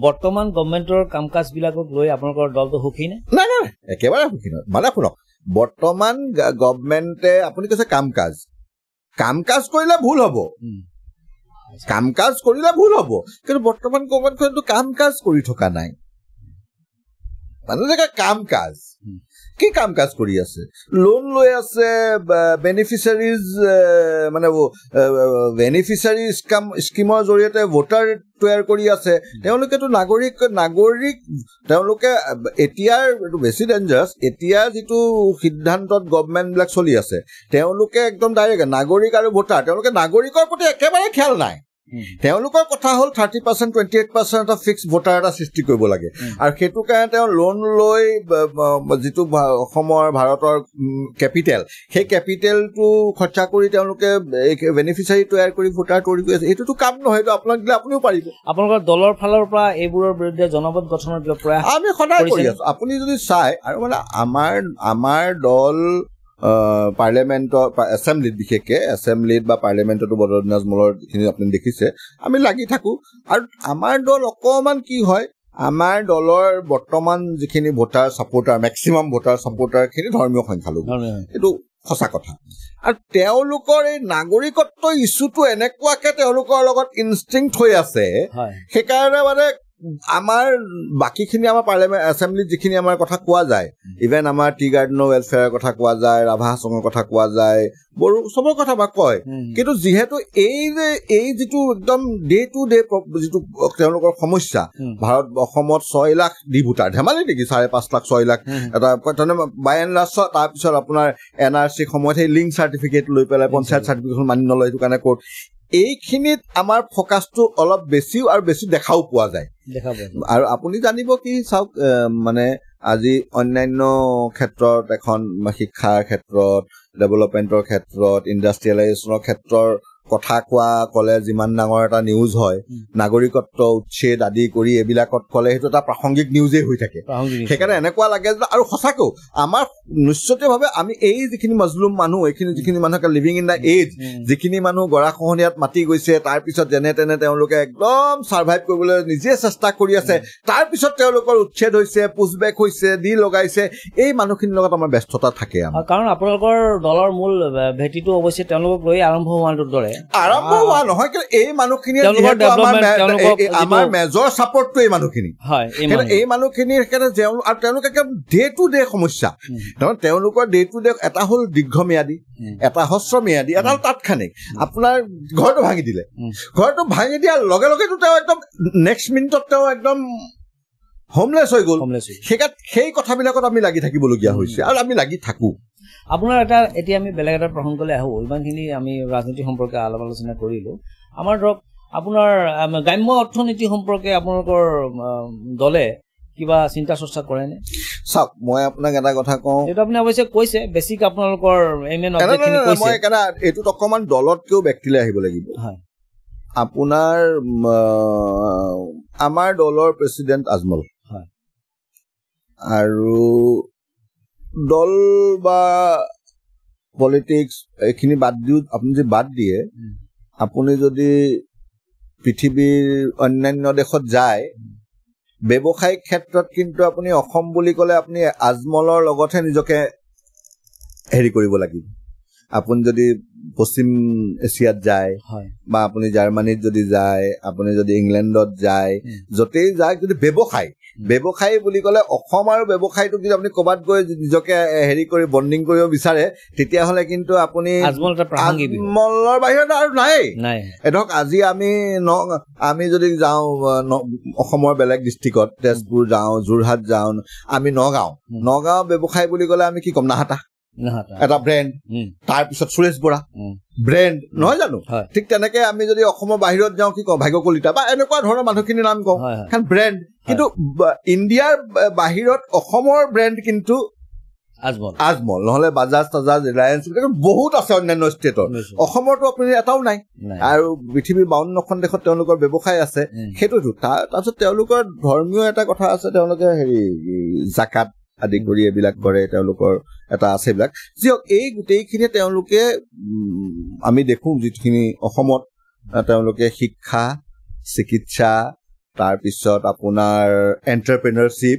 বৰ্তমান গভৰ্ণমেণ্টৰ কামকাজ বিলাকক লৈ আপোনালোকৰ দলটো সুখী নে নাই একেবাৰে সুখী নহয় মানে শুনক বৰ্তমান গভৰ্ণমেণ্টে আপুনি কৈছে কাম-কাজ কৰিলে ভুল হ'ব কাম-কাজ কৰিলে ভুল হ'ব কিন্তু বৰ্তমান গভৰ্ণমেণ্টখনেতো কাম-কাজ কৰি থকা নাই মানে কাম-কাজ কি কাম-কাজ কৰি আছে লোন লৈ আছে বেনিফিচিয়াৰিজ মানে বেনিফিচিয়াৰি স্কিমৰ জৰিয়তে ভোটাৰ তৈয়াৰ কৰি আছে তেওঁলোকেতো নাগৰিক তেওঁলোকে এতিয়াৰ বেছি ডেঞ্জাৰাছ এতিয়া যিটো সিদ্ধান্তত গভৰ্ণমেণ্টবিলাক চলি আছে তেওঁলোকে একদম ডাইৰেক্ট নাগৰিক আৰু ভোটাৰ তেওঁলোকে নাগৰিকৰ প্ৰতি একেবাৰে খেয়াল নাই তেওঁলোকৰ কথা হ'ল 30% 28% এটা ফিক্স ভোটাৰ এটা সৃষ্টি কৰিব লাগে আৰু সেইটো কাৰণে তেওঁ লোন লৈ যিটো অসমৰ ভাৰতৰ কেপিটেল সেই কেপিটেলটো খৰচা কৰি তেওঁলোকে বেনিফিচিয়াৰি তৈয়াৰ কৰি ভোটাৰ তৈয়াৰ কৰি আছে এইটোতো কাম নহয় এইটো আপোনাক দিলে আপুনিও পাৰিব আপোনালোকৰ দলৰ ফালৰ পৰা এইবোৰৰ বিৰুদ্ধে জনমত গঠনৰ প্ৰয়াস আমি সদায় কৰি আছো আপুনি যদি চাই আৰু মানে আমাৰ দল পাৰ্লিয়ামেণ্টৰ এছেম্বলিত বিশেষকৈ এছেম্বলিত বা পাৰ্লিয়ামেণ্টতো বদৰুদ্দিন আজমলৰ যিখিনি আপুনি দেখিছে আমি লাগি থাকোঁ আৰু আমাৰ দল অকণমান কি হয় আমাৰ দলৰ বৰ্তমান যিখিনি ভোটাৰ ছাপোৰ্টাৰ মেক্সিমাম ভোটাৰ ছাপোৰ্টাৰখিনি ধৰ্মীয় সংখ্যালঘু এইটো সঁচা কথা আৰু তেওঁলোকৰ এই নাগৰিকত্ব ইছ্যুটো এনেকুৱাকৈ তেওঁলোকৰ লগত ইনষ্টিংক্ট হৈ আছে সেইকাৰণে মানে আমাৰ বাকীখিনি আমাৰ পাৰ্লিয়ামেণ্ট এছেম্বলিত যিখিনি আমাৰ কথা কোৱা যায় ইভেন আমাৰ টি গাৰ্ডেনৰ ৱেলফেয়াৰৰ কথা কোৱা যায় ৰাভা হাছঙৰ কথা কোৱা যায় বড়ো চবৰ কথা বা কয় কিন্তু যিহেতু এই যিটো একদম ডে টু ডে যিটো তেওঁলোকৰ সমস্যা অসমত 6 লাখ ডি ভোটাৰ ধেমালি নেকি 5.5 লাখ 6 লাখ এটা বাই এণ্ড লাৰ্জ তাৰপিছত আপোনাৰ NRC সময়ত সেই লিংক চাৰ্টিফিকেট লৈ পেলাই পঞ্চায়ত চাৰ্টিফিকেটখন মানি নলয় সেইটো কাৰণে কোৰ্ট এইখিনিত আমাৰ ফ'কাছটো অলপ বেছিও আৰু বেছি দেখাও পোৱা যায় আৰু আপুনি জানিব কি চাওক মানে আজি অন্যান্য ক্ষেত্ৰত এখন শিক্ষাৰ ক্ষেত্ৰত ডেভেলপমেণ্টৰ ক্ষেত্ৰত ইণ্ডাষ্ট্ৰিয়েলাইজেশ্যনৰ ক্ষেত্ৰৰ কথা ক'লে যিমান ডাঙৰ এটা নিউজ হয় নাগৰিকত্ব উচ্ছেদ আদি কৰি এইবিলাকত ক'লে সেইটো এটা প্ৰাসংগিক নিউজেই হৈ থাকে সেইকাৰণে এনেকুৱা লাগে আৰু সঁচাকৈ আমাৰ নিশ্চিতভাৱে আমি এই যিখিনি মজলুম মানুহ এইখিনি যিখিনি মানুহ লিভিং ইন দ্য এজ যিখিনি মানুহ গৰাখহনীয়াত মাতি গৈছে তাৰপিছত যেনে তেনে তেওঁলোকে একদম ছাৰ্ভাইভ কৰিবলৈ নিজে চেষ্টা কৰি আছে তাৰপিছত তেওঁলোকৰ উচ্ছেদ হৈছে পুছবেক হৈছে দি লগাইছে এই মানুহখিনিৰ লগত আমাৰ ব্যস্ততা থাকে কাৰণ আপোনালোকৰ দলৰ মূল ভেটিটো অৱশ্যে তেওঁলোকক লৈ আৰম্ভ হোৱাটোৰ দৰে আৰম্ভ হোৱা নহয় কিন্তু এই মানুহখিনি আমাৰ মেজৰ ছাপৰ্টটো এই মানুহখিনি এই মানুহখিনিৰ আৰু তেওঁলোকে ডে টু ডে সমস্যা তেওঁলোকৰ ডে টু ডে এটা হ'ল দীৰ্ঘম্যাদী এটা হ্ৰস্বম্যাদী এটা হ'ল তাৎক্ষণিক আপোনাৰ ঘৰটো ভাঙি দিলে ঘৰটো ভাঙি দিয়াৰ লগে লগেতো তেওঁ একদম নেক্সট মিনিটত তেওঁ একদম হোমলেছ হৈ গ'ল সেই কথাবিলাকত আমি লাগি থাকিবলগীয়া হৈছে আৰু আমি লাগি থাকোঁ আপোনাৰ এতিয়া আমি বেলেগ এটা প্ৰসংগলৈ আহোঁ ইমানখিনি আমি ৰাজনীতি সম্পৰ্কে আলোচনা কৰিলোঁ আমাৰ ধৰক আপোনাৰ গ্ৰাম্য অৰ্থনীতি সম্পৰ্কে আপোনালোকৰ দলে কিবা চিন্তা চৰ্চা কৰেনে চাওক মই আপোনাক এটা কথা কওঁ এইটো আপুনি অৱশ্যে কৈছে বেছিক আপোনালোকৰ মই এইটোত অকণমান দলতকৈও ব্যক্তিলৈ আহিব লাগিব আপোনাৰ আমাৰ দলৰ প্ৰেচিডেণ্ট আজমল আৰু দল বা পলিটিক্স এইখিনি বাদ দিও আপুনি যদি বাদ দিয়ে আপুনি যদি পৃথিৱীৰ অন্যান্য দেশত যায় ব্যৱসায়িক ক্ষেত্ৰত কিন্তু আপুনি অসম বুলি ক'লে আপুনি আজমলৰ লগতহে নিজকে হেৰি কৰিব লাগিব আপুনি যদি পশ্চিম এছিয়াত যায় বা আপুনি জাৰ্মানীত যদি যায়, আপুনি যদি ইংলেণ্ডত যায়, য'তেই যায় যদি ব্যৱসায় বুলি ক'লে অসম আৰু ব্যৱসায়টোক যদি আপুনি ক'ৰবাত গৈ নিজকে হেৰি কৰি বণ্ডিং কৰিব বিচাৰে, তেতিয়াহ'লে কিন্তু আপুনি আজমলৰ বাহিৰত আৰু নাই। ধৰক আজি আমি যদি যাওঁ অসমৰ বেলেগ ডিষ্ট্ৰিক্টত, তেজপুৰ যাওঁ, যোৰহাট যাওঁ, আমি নগাঁও ব্যৱসায় বুলি ক'লে আমি কি ক'ম? নাহাটা এটা ব্ৰেণ্ড, তাৰপিছত সুৰেশ বৰা ব্ৰেণ্ড, নহয় জানো? ঠিক তেনেকে আমি যদি অসমৰ বাহিৰত যাওঁ কি কওঁ? ভাগ্য কলিতা বা এনেকুৱা ধৰণৰ মানুহখিনিৰ নাম কওঁ, কাৰণ ব্ৰেণ্ড। কিন্তু ইণ্ডিয়াৰ বাহিৰত অসমৰ ব্ৰেণ্ড কিন্তু আজমল, নহলে বাজাজ তাজাজ ৰিলায়েন্স, বহুত আছে অন্যান্য ষ্টেটৰ। অসমৰতো আপুনি এটাও নাই। আৰু পৃথিৱীৰ 52খন দেশত তেওঁলোকৰ ব্যৱসায় আছে। সেইটোতো তাৰপিছত তেওঁলোকৰ ধৰ্মীয় এটা কথা আছে, তেওঁলোকে হেৰি জাকাত আদি কৰি এইবিলাক কৰে, তেওঁলোকৰ এটা আছে এইবিলাক। যিহওক এই গোটেইখিনিয়ে তেওঁলোকে আমি দেখো যিখিনি অসমত তেওঁলোকে শিক্ষা, চিকিৎসা, তাৰপিছত আপোনাৰ এণ্টাৰপ্ৰেনাৰশ্বিপ,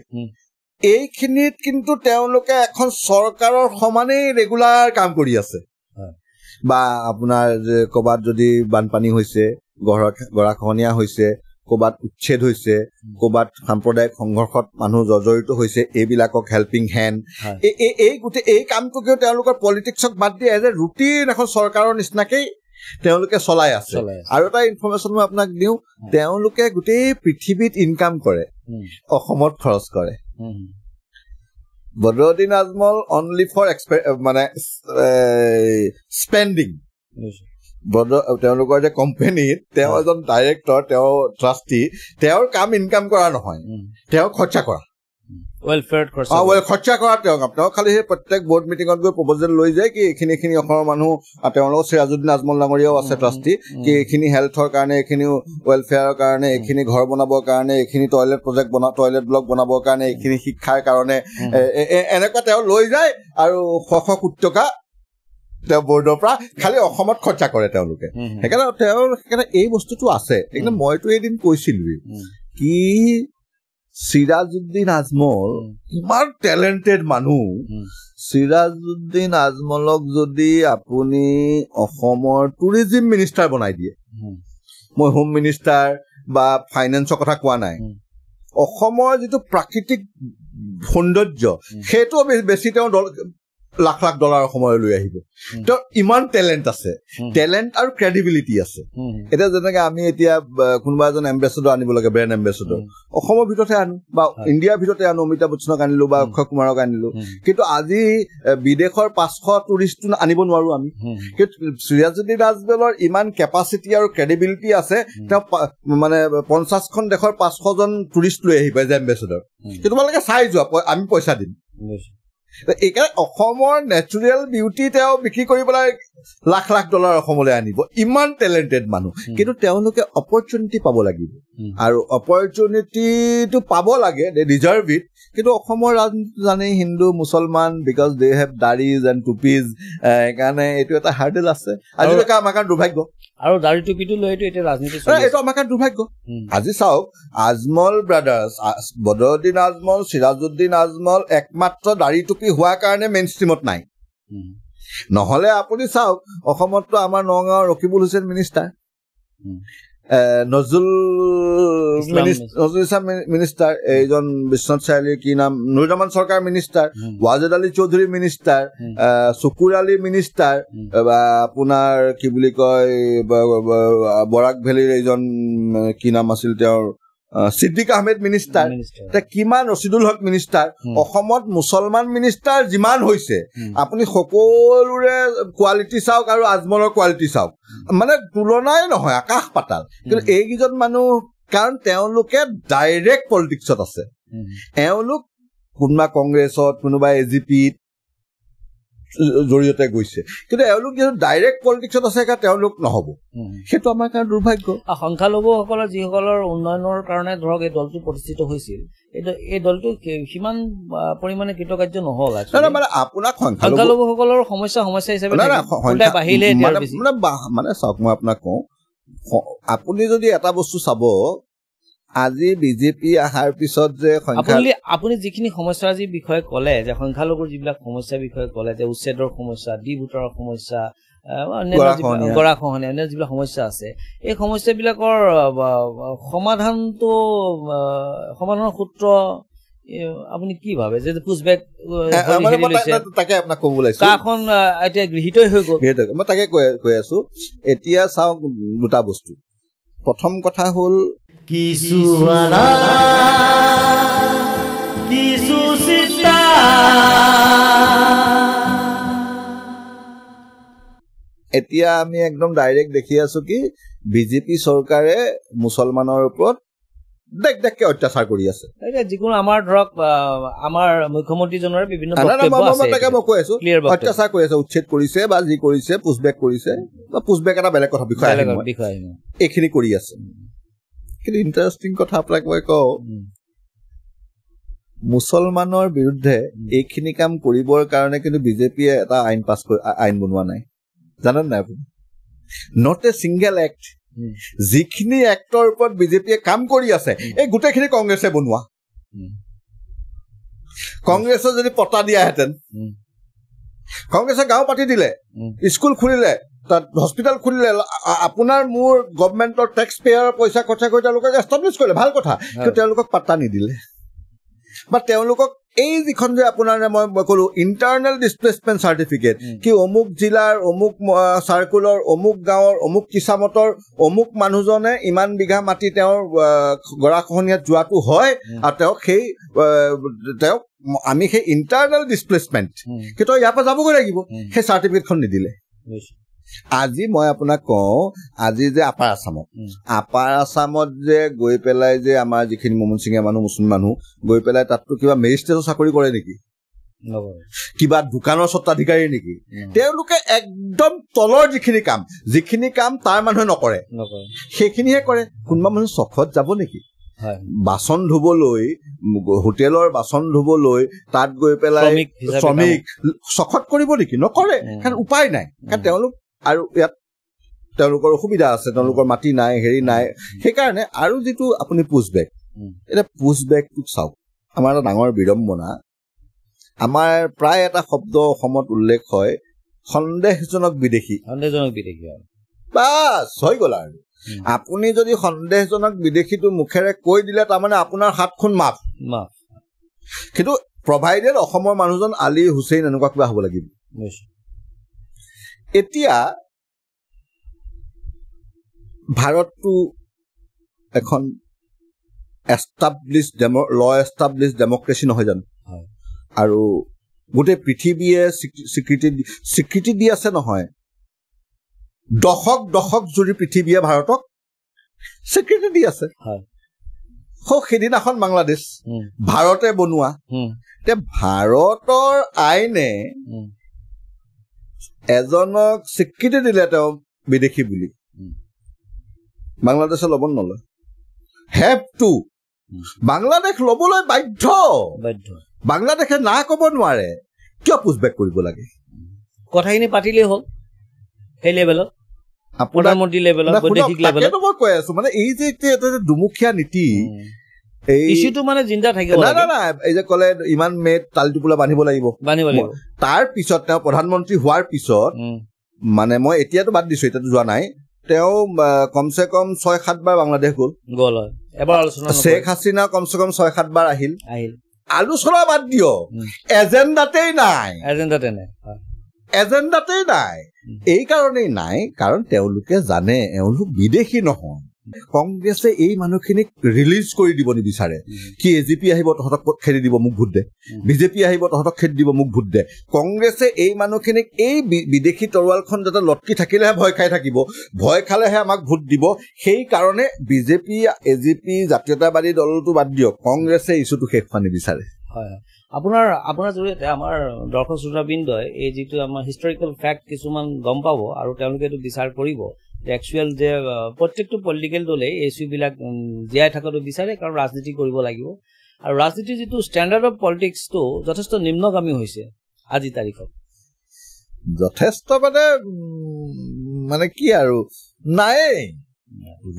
এইখিনিত কিন্তু তেওঁলোকে এখন চৰকাৰৰ সমানেই ৰেগুলাৰ কাম কৰি আছে। বা আপোনাৰ যে ক'ৰবাত যদি বানপানী হৈছে, গৰাখহনীয়া হৈছে, ক'ৰবাত উচ্ছেদ হৈছে, ক'ৰবাত সাম্প্ৰদায়িক সংঘৰ্ষত মানুহ জৰ্জৰিত হৈছে, এইবিলাকক হেল্পিং হেণ্ড, এই কামটোকেও তেওঁলোকৰ পলিটিক্সক বাদ দিয়ে এজ এ ৰুটিন এখন চৰকাৰৰ নিচিনাকেই তেওঁলোকে চলাই আছে। আৰু এটা ইনফৰমেশ্যন মই আপোনাক দিওঁ, তেওঁলোকে গোটেই পৃথিৱীত ইনকাম কৰে, অসমত খৰচ কৰে। বদৰুদ্দিন আজমল অনলি ফৰ মানে স্পেণ্ডিং। তেওঁলোকৰ যে কোম্পানীত তেওঁ এজন ডাইৰেক্টৰ, তেওঁ ট্ৰাষ্টি, তেওঁৰ কাম ইনকাম কৰা নহয়, তেওঁ খৰচা কৰা, খৰচা কৰা তেওঁ কাম। তেওঁ খালি সেই প্ৰত্যেক বৰ্ড মিটিঙত গৈ প্ৰপ'জেল লৈ যায় কি এইখিনি অসমৰ মানুহ, তেওঁলোকৰ চিৰাজুদ্দিন আজমল ডাঙৰীয়াও আছে ট্ৰাষ্টি, কি এইখিনি হেল্থৰ কাৰণে, এইখিনি ৱেলফেয়াৰৰ কাৰণে, এইখিনি ঘৰ বনাবৰ কাৰণে, এইখিনি টয়লেট টয়লেট ব্লক বনাবৰ কাৰণে, এইখিনি শিক্ষাৰ কাৰণে, এনেকুৱা তেওঁ লৈ যায় আৰু শ কোটি টকা তেওঁ বৰ্ডৰ পৰা খালি অসমত খৰচা কৰে তেওঁলোকে। সেইকাৰণে এই বস্তুটো আছে। সেইকাৰণে মইতো এদিন কৈছিলোৱেই কি চিৰাজুদ্দিন আজমল ইমান টেলেণ্টেড মানুহ। চিৰাজুদ্দিন আজমলক যদি আপুনি অসমৰ টুৰিজিম মিনিষ্টাৰ বনাই দিয়ে, মই হোম মিনিষ্টাৰ বা ফাইনেন্সৰ কথা কোৱা নাই, অসমৰ যিটো প্ৰাকৃতিক সৌন্দৰ্য সেইটো বেছি তেওঁ লাখ লাখ ডলাৰ অসমলৈ লৈ আহিব। তেওঁৰ ইমান টেলেণ্ট আছে, টেলেণ্ট আৰু ক্ৰেডিবিলিটি আছে। এতিয়া যেনেকে আমি এতিয়া কোনোবা এজন এম্বেচেডৰ আনিব লাগে, ব্ৰেণ্ড এম্বেচেডৰ, অসমৰ ভিতৰতে আনো বা ইণ্ডিয়াৰ ভিতৰতে আনো, অমিতাভ বচ্চনক আনিলো বা অক্ষয় কুমাৰক আনিলো, কিন্তু আজি বিদেশৰ 500 টুৰিষ্ট আনিব নোৱাৰো আমি। কিন্তু চিৰাজুদ্দিন আজমলৰ ইমান কেপাচিটি আৰু ক্ৰেডিবিলিটি আছে, তেওঁ মানে 50খন দেশৰ 500জন টুৰিষ্ট লৈ আহিব এজ এম্বেচেডৰ। তোমালোকে চাই যোৱা, আমি পইচা দিম। এইকাৰণে অসমৰ নেচাৰেল বিউটি তেওঁ বিক্ৰী কৰি পেলাই লাখ লাখ ডলাৰ অসমলৈ আনিব, ইমান টেলেণ্টেড মানুহ। কিন্তু তেওঁলোকে অপৰচুনিটি পাব লাগিব, আৰু অপৰচুনিটিটো পাব লাগে, দে ডিজাৰ্ভ ইট। কিন্তু অসমৰ ৰাজনীতি জানেই হিন্দু মুছলমান, বিকজ দে হেভ দাড়িজ এণ্ড টুপিজ, সেইকাৰণে এইটো এটা হাৰ্ডেল আছে আজিলৈকে আমাৰ কাৰণে দুৰ্ভাগ্য। আৰু দাড়ি টুপিটো লৈ এতিয়া ৰাজনীতি এইটো আমাৰ কাৰণে দুৰ্ভাগ্য। আজি চাওক, আজমল ব্ৰাদাৰ্ছ, বদৰুদ্দিন আজমল, চিৰাজুদ্দিন আজমল একমাত্ৰ দাড়ি টুপি হোৱাৰ কাৰণে মেইন ষ্ট্ৰীমত নাই। নহলে আপুনি চাওক, অসমততো আমাৰ নগাঁৱৰ ৰকিবুল হুছেইন মিনিষ্টাৰ, নজৰুল ইছলাম মিনিষ্টাৰ, এইজন বিশ্বনাথ চাৰিআলিৰ কি নাম, নুৰুজ্জামান চৰকাৰ মিনিষ্টাৰ, ৱাজেদ আলী চৌধুৰী মিনিষ্টাৰ, চকুৰ আলী মিনিষ্টাৰ, বা আপোনাৰ কি বুলি কয় বৰাক ভেলীৰ এইজন কি নাম আছিল তেওঁৰ, ছিদ্দিক আহমেদ মিনিষ্টাৰ, কিমান ৰচিদুল হক মিনিষ্টাৰ। অসমত মুছলমান মিনিষ্টাৰ যিমান হৈছে, আপুনি সকলোৰে কোৱালিটি চাওক আৰু আজমলৰ কোৱালিটি চাওক, মানে তুলনাই নহয়, আকাশ পাতাল। কিন্তু এইকেইজন মানুহ, কাৰণ তেওঁলোকে ডাইৰেক্ট পলিটিক্সত আছে, এওঁলোক কোনোবা কংগ্ৰেছত, কোনোবা AGPত জৰিয়তে গৈছে, কিন্তু এওঁলোক যিহেতু ডাইৰেক্ট পলিটিক্সত আছে, তেওঁলোক নহব। সেইটো আমাৰ কাৰণে দুৰ্ভাগ্য। সংখ্যালঘুসকলৰ যিসকলৰ উন্নয়নৰ কাৰণে ধৰক এই দলটো প্ৰতিষ্ঠিত হৈছিল, এই দলটো সিমান পৰিমাণে কৃতকাৰ্য নহল। মানে আপোনাক সংখ্যালঘুসকলৰ সমস্যা হিচাপে বাঢ়িলে মানে চাওক, মই আপোনাক কওঁ, আপুনি যদি এটা বস্তু চাব, আজি বিজেপি আহাৰ পিছত যে আপুনি যিখিনি সমস্যাৰ যি বিষয়ে ক'লে যে সংখ্যালঘুৰ যিবিলাক সমস্যাৰ বিষয়ে ক'লে যে উচ্ছেদৰ সমস্যা, ডি ভোটাৰৰ সমস্যা, গৰাখহনীয়া, অন্য যিবিলাক সমস্যা আছে, এই সমস্যাবিলাকৰ সমাধানৰ সূত্ৰ আপুনি কি ভাবে? যে পুছবেক তাকে আপোনাক ক'ব লাগিছে, কাখন এতিয়া গৃহীতই হৈ গ'ল। মই তাকে কৈ আছো। এতিয়া চাওক দুটা বস্তু। প্ৰথম কথা হ'ল এতিয়া আমি একদম ডাইৰেক্ট দেখি আছো কি বিজেপি চৰকাৰে মুছলমানৰ ওপৰত দেখকে অত্যাচাৰ কৰি আছে। যিকোনো আমাৰ ধৰক আমাৰ মুখ্যমন্ত্ৰীজনৰ বিভিন্ন অত্যাচাৰ কৰি আছে, উচ্ছেদ কৰিছে বা যি কৰিছে, পুছবেক কৰিছে, বা পুছবেক এটা বেলেগ কথা, বিষয় এইখিনি কৰি আছে। কিন্তু ইণ্টাৰেষ্টিং কথা আপোনাক মই কওঁ, মুছলমানৰ বিৰুদ্ধে এইখিনি কাম কৰিবৰ কাৰণে কিন্তু বিজেপিয়ে এটা আইন বনোৱা নাই, জানেন নাই আপুনি? Not a single act. যিখিনি এক্টৰ ওপৰত বিজেপিয়ে কাম কৰি আছে এই গোটেইখিনি কংগ্ৰেছে বনোৱা। কংগ্ৰেছে যদি পতা দিয়াহেঁতেন, কংগ্ৰেছে গাঁও পাতি দিলে, স্কুল খুলিলে, তাত হস্পিটেল খুলিলে, আপোনাৰ মোৰ গভৰ্ণমেণ্টৰ টেক্স পেয়াৰৰ পইচা খৰচা কৰি তেওঁলোকক এষ্টাব্লিছ কৰিলে, ভাল কথা। কিন্তু তেওঁলোকক পাত্তা নিদিলে, বা তেওঁলোকক এই যিখন যে আপোনাৰ মই ক'লো ইণ্টাৰনেল ডিছপ্লেচমেণ্ট চাৰ্টিফিকেট, কি অমুক জিলাৰ অমুক চাৰ্কুলৰ অমুক গাঁৱৰ অমুক কিচামতৰ অমুক মানুহজনে ইমান বিঘা মাটি তেওঁৰ গৰাখহনীয়াত যোৱাটো হয়, আৰু তেওঁক আমি সেই ইণ্টাৰনেল ডিছপ্লেচমেণ্ট কিন্তু ইয়াৰ পৰা যাবগৈ লাগিব, সেই চাৰ্টিফিকেটখন নিদিলে। আজি মই আপোনাক কওঁ, আজি যে আপাৰ আছামত যে গৈ পেলাই যে আমাৰ যিখিনি মমনচিঙীয়া মানুহ, মুছলিম মানুহ গৈ পেলাই তাততো কিবা মেজিষ্ট্ৰেটৰ চাকৰি কৰে নেকি? কিবা দোকানৰ স্বত্বাধিকাৰী নেকি? তেওঁলোকে একদম তলৰ যিখিনি কাম তাৰ মানুহে নকৰে, সেইখিনিহে কৰে। কোনোবা মানুহ চখত যাব নেকি? বাচন ধুবলৈ, হোটেলৰ বাচন ধুবলৈ তাত গৈ পেলাই শ্ৰমিক চখত কৰিব নেকি? নকৰে, কাৰণ উপায় নাই, কাৰণ তেওঁলোক আৰু ইয়াত তেওঁলোকৰ অসুবিধা আছে, তেওঁলোকৰ মাটি নাই, হেৰি নাই, সেইকাৰণে। আৰু যিটো আপুনি পুছবেক, এতিয়া পুছবেকটোক চাওক, আমাৰ এটা ডাঙৰ বিড়ম্বনা। আমাৰ প্ৰায় এটা শব্দ অসমত উল্লেখ হয়, সন্দেহজনক বিদেশী। বাছ হৈ গ'ল। আৰু আপুনি যদি সন্দেহজনক বিদেশীটো মুখেৰে কৈ দিলে তাৰমানে আপোনাৰ হাতখন মাফ। কিন্তু প্ৰভাইডেড অসমৰ মানুহজন আলী হুছেইন এনেকুৱা কিবা হ'ব লাগিব। এতিয়া ভাৰতটো এখন ল এষ্টাব্লিছ ডেমক্ৰেচি নহয় জানো? আৰু গোটেই পৃথিৱীয়ে স্বীকৃতি দি আছে নহয়, দশক জুৰি পৃথিৱীয়ে ভাৰতক স্বীকৃতি দি আছে। সেইদিনাখন বাংলাদেশ ভাৰতে বনোৱা। এতিয়া ভাৰতৰ আইনে এজনক স্বীকৃতি দিলে তেওঁ বিদেশী বুলি, বাংলাদেশে ল'ব নলয়। হেভ টু, বাংলাদেশ ল'বলৈ বাধ্য। বাংলাদেশে না ক'ব নোৱাৰে। কিয় পুছবেক কৰিব লাগে? কথাখিনি পাতিলেই হ'ল সেই লেভেলত, প্ৰধানমন্ত্ৰী লেভেলত, বৈদেশিক লেভেলত। মই কৈ আছো মানে এই যে এটা দুমুখীয়া নীতি, এই ইছ্যুটো মানে জিন্দা থাকিব। নাই এই যে ক'লে ইমান মে'ত তালি টোপোলা বান্ধিব লাগিব। তাৰ পিছত তেওঁ প্ৰধানমন্ত্ৰী হোৱাৰ পিছত, মানে মই এতিয়াতো বাদ দিছো, এতিয়াতো যোৱা নাই, তেওঁ কমচে কম 6-7 বাৰ বাংলাদেশ গ'ল। এবাৰ আলোচনা, শ্বেখ হাছিনা কমচে কম 6-7 বাৰ আহিল। আলোচনা বাদ দিয়ক, এজেণ্ডাতেই নাই। এই কাৰণেই নাই, কাৰণ তেওঁলোকে জানে এওঁলোক বিদেশী নহয়। কংগ্ৰেছে এই মানুহখিনিক ৰিলিজ কৰি দিব নিবিচাৰে। কি এজিপি আহিব তহঁতক খেদি দিব, মোক ভোট দে। বিজেপি আহিব তহঁতক খেদি দিব, মোক ভোট দে। কংগ্ৰেছে এই মানুহখিনিক এই বিদেশী তৰোৱালখন যাতে লটকি থাকিলেহে ভয় খাই থাকিব, ভয় খালেহে আমাক ভোট দিব। সেই কাৰণে বিজেপি, এজিপি, জাতীয়তাবাদী দলটো বাদ দিয়ক, কংগ্ৰেছে ইছ্যুটো শেষ হোৱা নিবিচাৰে। আপোনাৰ জৰিয়তে আমাৰ দৰ্শক শ্ৰোতাবৃন্দই এই যিটো আমাৰ হিষ্টৰিকেল ফেক্ট কিছুমান গম পাব, আৰু তেওঁলোকে এইটো বিচাৰ কৰিব যে একচুৱেল যে প্ৰত্যেকটো পলিটিকেল দলেই এই ইছ্যুবিলাক জীয়াই থকাটো বিচাৰে, কাৰণ ৰাজনীতি কৰিব লাগিব। আৰু ৰাজনীতিৰ যিটো ষ্টেণ্ডাৰ্ড অফ পলিটিক্সটো যথেষ্ট নিম্নগামী হৈছে আজিৰ তাৰিখত। যথেষ্ট মানে কি আৰু নায়েই।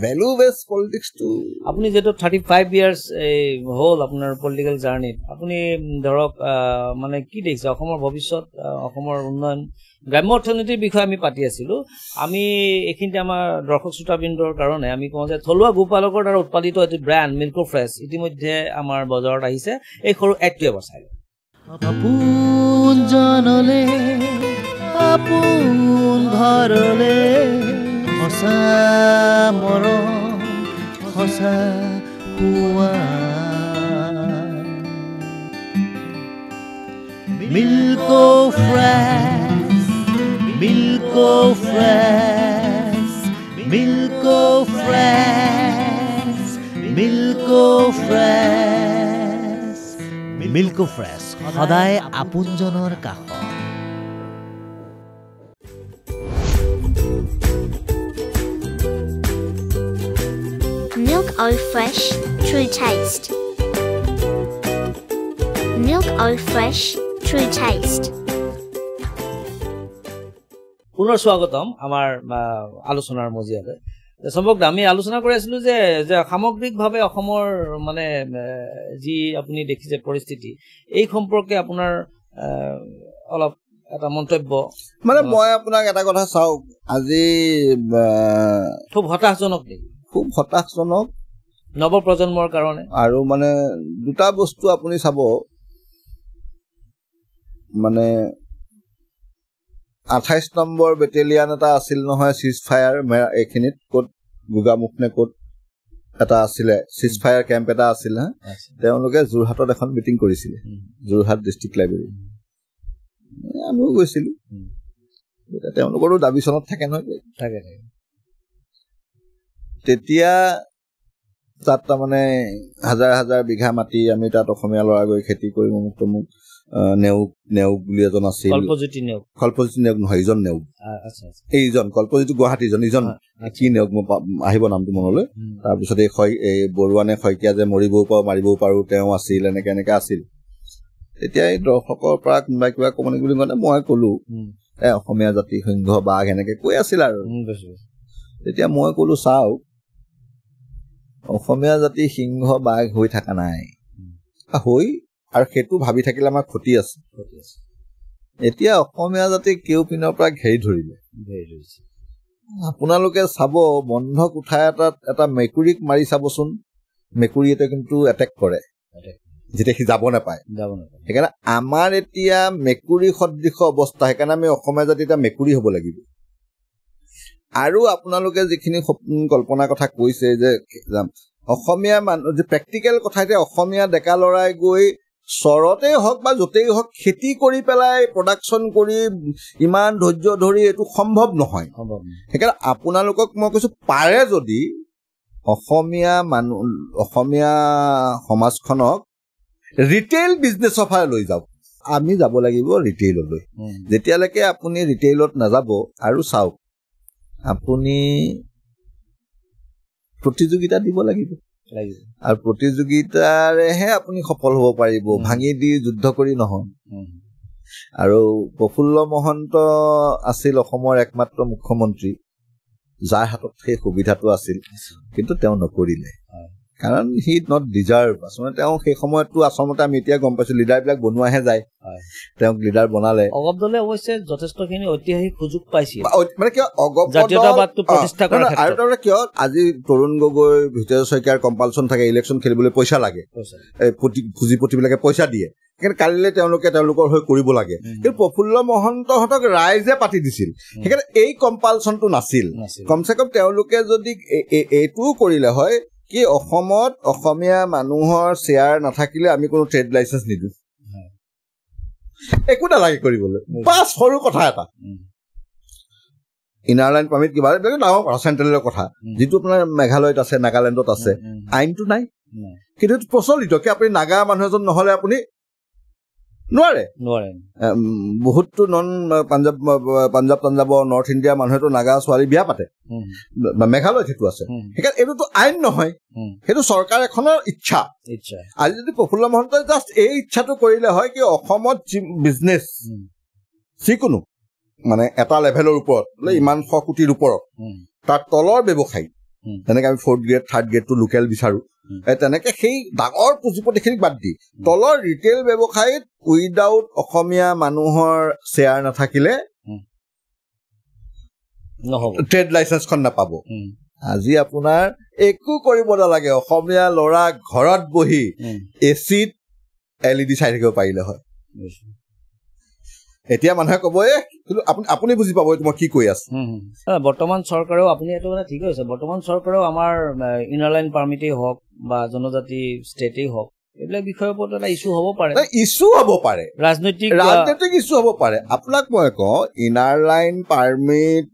ভ্যালু বেস পলিটিক্স টু আপুনি যেটো 35 ইয়াৰ্স হল আপোনাৰ পলিটিক্যাল জাৰ্নিত আপুনি ধৰক মানে কি দেখিছে অসমৰ ভৱিষ্যত অসমৰ উন্নয়ন গ্ৰাম্য অৰ্থনীতিৰ বিষয়ে আমি পাতি আছিলো আমি এখিনতে আমাৰ দৰ্শক শ্ৰোতাবৃন্দৰ কাৰণে আমি কওঁ যে থলুৱা গোপালকৰ দ্বাৰা উৎপাদিত এটি ব্ৰ্যান্ড মিল্কো ফ্ৰেছ ইতিমধ্যে আমাৰ বজাৰত আহিছে এই সৰু এডটো এবাৰ চাই আপোন জনলে আপোন ঘৰলে সঁচা মৰম সঁচা হোৱা Milko fresh Milko fresh Milko fresh Milko fresh Milko fresh সদায় আপোনজনৰ কাষত Milk All Fresh, true taste. Milk All Fresh, true taste. পুনৰ স্বাগতম আমাৰ আলোচনাৰ মজিয়াতে সম্ভৱ আমি আলোচনা কৰি আছিলো যে সামগ্ৰিকভাৱে অসমৰ মানে যি আপুনি দেখিছে পৰিস্থিতি এই সম্পৰ্কে আপোনাৰ অলপ এটা মন্তব্য মানে মই আপোনাক এটা কথা চাও আজি খুব হতাশজনক নেকি খুব হতাশজনক নৱ প্ৰজন্মৰ কাৰণে আৰু মানে দুটা বস্তু আপুনি চাব মানে 28 নম্বৰ বেটেলিয়ান এটা আছিল নহয় সিজ ফায়াৰ এখিনিত ক'ত গুগামুখ নে ক'ত এটা আছিলে সিজ ফায়াৰ কেম্প এটা আছিল হা তেওঁলোকে যোৰহাটত এখন মিটিং কৰিছিল যোৰহাট ডিস্ট্ৰিক্ট লাইব্ৰেৰী আমিও গৈছিলো এটা তেওঁলোকৰো দাবী চনত থাকে নহয় থাকে তেতিয়া তাত তাৰমানে হাজাৰ হাজাৰ বিঘা মাটি আমি তাত অসমীয়া ল'ৰা গৈ খেতি কৰি মোক নেউক বুলি এজন আছিল কল্পজ্যোতি নেউক নহয় ইজন নেউক এইজন কল্পজ্যোতি গুৱাহাটীজন ইজন কি নেউক আহিব নামটো মনলৈ তাৰপিছত এই বৰুৱানে শইকীয়া যে মৰিবও পাৰো মাৰিবও পাৰো তেওঁ আছিল এনেকে আছিল তেতিয়া এই দৰ্শকৰ পৰা কোনোবাই কিবা ক'ব নেকি বুলি কওঁতে মই ক'লো অসমীয়া জাতি সিংহ বাঘ এনেকে কৈ আছিল আৰু তেতিয়া মই ক'লো চাওক অসমীয়া জাতি সিংহ বাঘ হৈ থকা নাই হৈ আৰু সেইটো ভাবি থাকিলে আমাৰ ক্ষতি আছে এতিয়া অসমীয়া জাতি কেউ পিনৰ পৰা ঘেৰি ধৰিলে আপোনালোকে চাব বন্ধ কোঠা এটাত এটা মেকুৰীক মাৰি চাবচোন মেকুৰী এটা কিন্তু এটেক কৰে যেতিয়া সি যাব নাপায় সেইকাৰণে আমাৰ এতিয়া মেকুৰী সদৃশ অৱস্থা সেইকাৰণে আমি অসমীয়া জাতি এটা মেকুৰী হ'ব লাগিব আৰু আপোনালোকে যিখিনি কল্পনা কথা কৈছে যে অসমীয়া মানুহ যে প্ৰেক্টিকেল কথা এতিয়া অসমীয়া ডেকা ল'ৰাই গৈ চৰতেই হওক বা য'তেই হওক খেতি কৰি পেলাই প্ৰডাকশ্যন কৰি ইমান ধৈৰ্য ধৰি এইটো সম্ভৱ নহয় সেইকাৰণে আপোনালোকক মই কৈছো পাৰে যদি অসমীয়া মানুহ অসমীয়া সমাজখনক ৰিটেইল বিজনেছৰ ফালে লৈ যাওক আমি যাব লাগিব ৰিটেইললৈ যেতিয়ালৈকে আপুনি ৰিটেইলত নাযাব আৰু চাওক আপুনি প্ৰতিযোগিতা দিব লাগিব আৰু প্ৰতিযোগিতাৰেহে আপুনি সফল হ'ব পাৰিব ভাঙি দি যুদ্ধ কৰি নহয় আৰু প্ৰফুল্ল মহন্ত আছিল অসমৰ একমাত্ৰ মুখ্যমন্ত্ৰী যাৰ হাতত সেই সুবিধাটো আছিল কিন্তু তেওঁ নকৰিলে কাৰণ হি নট ডিজাৰ্ভ আচলতে তেওঁ সেই সময়তো আচলতে আমি এতিয়া গম পাইছো লিডাৰবিলাক বনোৱাহে যায় তেওঁক লিডাৰ বনালে অগপ দলে অৱশ্যে যথেষ্টখিনি ঐতিহাসিক সুযোগ পাইছিল মানে কিয় অগপ জাতীয়তাবাদটো প্ৰতিষ্ঠা কৰাৰ ক্ষেত্ৰত আৰু কিয় আজি তৰুণ গগৈ ভিতৰৰ শইকীয়াৰ কম্পালচন থাকে ইলেকশ্যন খেলিবলৈ পইচা লাগে পুঁজিপতিবিলাকে পইচা দিয়ে সেইকাৰণে কালিলৈ তেওঁলোকৰ হৈ কৰিব লাগে কিন্তু প্ৰফুল্ল মহন্তহঁতক ৰাইজে পাতি দিছিল সেইকাৰণে এই কম্পালচনটো নাছিল কমচে কম তেওঁলোকে যদি এইটোও কৰিলে হয় কি অসমত অসমীয়া মানুহৰ শ্বেয়াৰ নাথাকিলে আমি কোনো ট্ৰেড লাইচেন্স নিদিওঁ একো নালাগে কৰিবলৈ বাছ সৰু কথা এটা ইনাৰ লাইন পাৰ্মিট কিবা ডাঙৰ কথা চেণ্ট্ৰেলৰ কথা যিটো আপোনাৰ মেঘালয়ত আছে নাগালেণ্ডত আছে আইনটো নাই কিন্তু প্ৰচলিত কি আপুনি নাগা মানুহ এজন নহলে আপুনি নোৱাৰে বহুতো পাঞ্জাব নৰ্থ ইণ্ডিয়া মানুহেতো নাগা ছোৱালী বিয়া পাতে মেঘালয়ত সেইটো আছে সেইকাৰণে এইটোতো আইন নহয় সেইটো চৰকাৰ এখনৰ ইচ্ছা আজি যদি প্ৰফুল্ল মহন্তই জাষ্ট এই ইচ্ছাটো কৰিলে হয় কি অসমত বিজনেছ যিকোনো মানে এটা লেভেলৰ ওপৰত বোলে ইমান 100 কোটিৰ ওপৰত তাৰ তলৰ ব্যৱসায়ী তেনেকে আমি 4th গ্ৰেড 3rd গ্ৰেডটো লোকেল বিচাৰো তেনেকে সেই ডাঙৰ পুঁজিপতিখিনিক বাদ দি তলৰ ৰিটেইল ব্যৱসায়ত উইদাউট অসমীয়া মানুহৰ শ্বেয়াৰ নাথাকিলে নহ'ব ট্ৰেড লাইচেন্সখন নাপাব আজি আপোনাৰ একো কৰিব নালাগে অসমীয়া ল'ৰা ঘৰত বহি এচিত LED চাই থাকিব পাৰিলে হয় এতিয়া মানুহে ক'ব কিন্তু আপুনি বুজি পাব মই কি কৈ আছো বৰ্তমান চৰকাৰেও আপুনি এইটো মানে ঠিক আছে বৰ্তমান চৰকাৰেও আমাৰ ইনাৰ লাইন পাৰ্মিটেই হওক বা জনজাতি ষ্টেটেই হওক এইবিলাক বিষয়ৰ ওপৰত এটা ইছ্যু হ'ব পাৰে ৰাজনৈতিক ইছ্যু হ'ব পাৰে আপোনাক মই কওঁ ইনাৰ লাইন পাৰ্মিট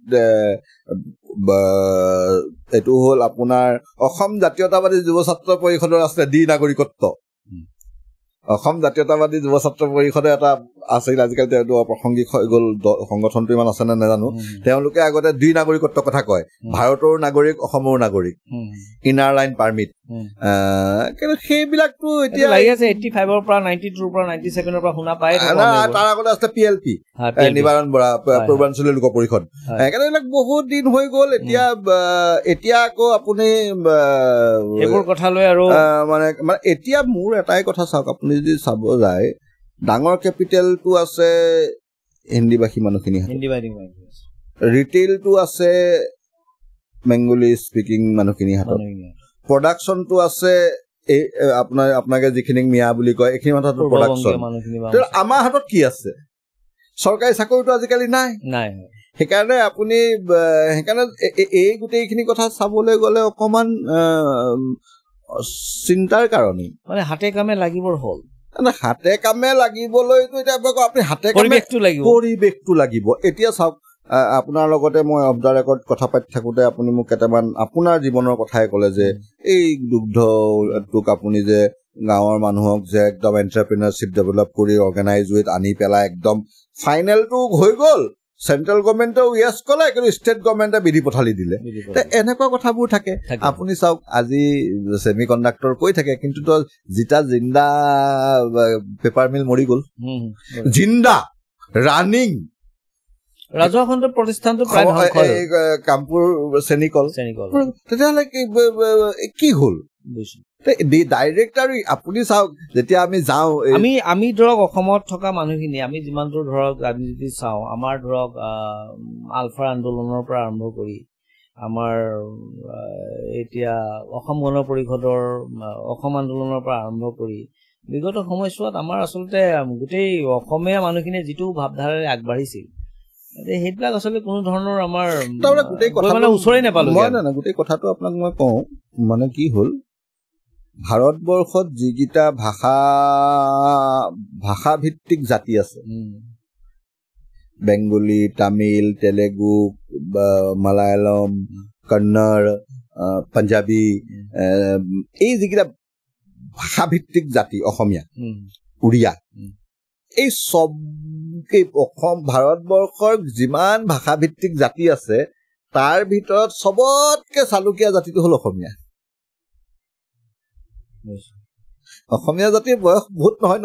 এইটো হ'ল আপোনাৰ অসম জাতীয়তাবাদী যুৱ ছাত্ৰ পৰিষদৰ আছিলে দ্বি নাগৰিকত্ব অসম জাতীয়তাবাদী যুৱ ছাত্ৰ পৰিষদে এটা আছিল আজিকালি তেওঁ অপ্ৰাসংগিক হৈ গ'ল সংগঠনটো ইমান আছে নে নাজানো তেওঁলোকে আগতে দ্বি নাগৰিকত্বৰ কথা কয় ভাৰতৰ নাগৰিক অসমৰ নাগৰিক ইনাৰ লাইন পাৰ্মিট কিন্তু সেইবিলাকটো এতিয়া লাগি আছে 85ৰ পৰা 92ৰ পৰা 97ৰ পৰা শুনা পায় তাৰ আগতে আছিলে PLP নিবাৰণ বৰা পূৰ্বাঞ্চলীয় লোক পৰিষদ এইবিলাক বহুত দিন হৈ গ'ল এতিয়া আকৌ আপুনি এইবোৰ কথা লৈ আৰু মানে এতিয়া মোৰ এটাই কথা চাওক আপুনি যদি চাব যায় ডাঙৰ কেপিটেলটো আছে হিন্দীভাষী মানুহখিনি ৰিটেইলটো আছে বেংগলী স্পিকিং মানুহখিনি হাতত প্ৰডাকশ্যনটো আছে আপোনাকে যিখিনি মিয়া বুলি কয় এইখিনি হাতত প্ৰডাকশ্যন আমাৰ হাতত কি আছে চৰকাৰী চাকৰিটো আজিকালি নাই সেইকাৰণে আপুনি এই গোটেইখিনি কথা চাবলৈ গ'লে অকমান চিন্তাৰ কাৰণেই মানে হাতে কামে লাগিবৰ হ'ল হাতে কামে লাগিবলৈতো এতিয়া আপুনি হাতে পৰিৱেশটো লাগিব এতিয়া চাওক আপোনাৰ লগতে মই অফ দা ৰেকৰ্ড কথা পাতি থাকোঁতে আপুনি মোক কেইটামান আপোনাৰ জীৱনৰ কথাই ক'লে যে এই দুগ্ধটোক আপুনি যে গাঁৱৰ মানুহক যে একদম এণ্টাৰপ্ৰিনাৰশ্বিপ ডেভেলপ কৰি অৰ্গেনাইজ উইথ আনি পেলাই একদম ফাইনেলটো হৈ গ'ল চেণ্ট্ৰেল গভৰ্ণমেণ্টেও য়েছ ক'লে কিন্তু ষ্টেট গভৰ্ণমেণ্টে বিধি পঠালি দিলে এনেকুৱা কথাবোৰ থাকে আপুনি চাওক আজি ছেমি কণ্ডাক্টৰ কৈ থাকে কিন্তু জিতা জিন্দা পেপাৰ মিল মৰি গ'ল জিন্দা ৰানিং ৰাজহুৱা খণ্ডৰ প্ৰতিষ্ঠানটো কামপুৰ চেনিকল তেতিয়াহ'লে কি হ'ল ডাইৰেক্ট আৰু আপুনি চাওক যেতিয়া আমি যাওঁ আমি ধৰক অসমত থকা মানুহখিনি আমি যিমানটো ধৰক আমি যদি চাওঁ আমাৰ ধৰক আলফাৰ আন্দোলনৰ পৰা আৰম্ভ কৰি আমাৰ এতিয়া অসম গণ পৰিষদৰ অসম আন্দোলনৰ পৰা আৰম্ভ কৰি বিগত সময়ছোৱাত আমাৰ আচলতে গোটেই অসমীয়া মানুহখিনিয়ে যিটো ভাৱধাৰাৰে আগবাঢ়িছিল সেইবিলাক আচলতে কোনো ধৰণৰ আমাৰ ওচৰেই নাপালো গোটেই কথাটো আপোনাক মই কওঁ মানে কি হ'ল ভাৰতবৰ্ষত যিকেইটা ভাষাভিত্তিক জাতি আছে বেংগলী তামিল তেলেগু মালায়ালম কন্নড় পাঞ্জাবী এই যিকেইটা ভাষাভিত্তিক জাতি অসমীয়া উৰিয়া এই চব অসম ভাৰতবৰ্ষৰ যিমান ভাষাভিত্তিক জাতি আছে তাৰ ভিতৰত চবতকে চালুকীয়া জাতিটো হ'ল অসমীয়া জাতিৰ বয়স বহুত নহয়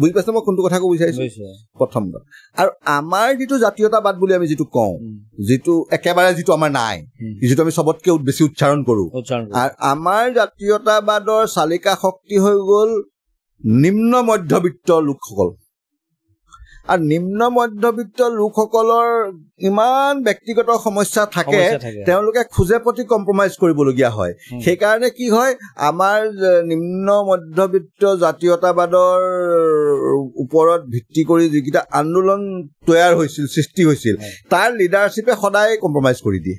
বুজি পাইছে মই কোনটো কথা ক'ব বিচাৰিছো প্ৰথম আৰু আমাৰ যিটো জাতীয়তাবাদ বুলি আমি যিটো কওঁ যিটো একেবাৰে যিটো আমাৰ নাই যিটো আমি চবতকে বেছি উচ্চাৰণ কৰো আৰু আমাৰ জাতীয়তাবাদৰ চালিকা শক্তি হৈ গ'ল নিম্ন মধ্যবিত্ত লোকসকল আৰু নিম্ন মধ্যবিত্ত লোকসকলৰ ইমান ব্যক্তিগত সমস্যা থাকে তেওঁলোকে খোজে প্ৰতি কম্প্ৰমাইজ কৰিবলগীয়া হয় সেইকাৰণে কি হয় আমাৰ নিম্ন মধ্যবিত্ত জাতীয়তাবাদৰ ওপৰত ভিত্তি কৰি যিকেইটা আন্দোলন তৈয়াৰ হৈছিল সৃষ্টি হৈছিল তাৰ লিডাৰশ্বিপে সদায় কম্প্ৰমাইজ কৰি দিয়ে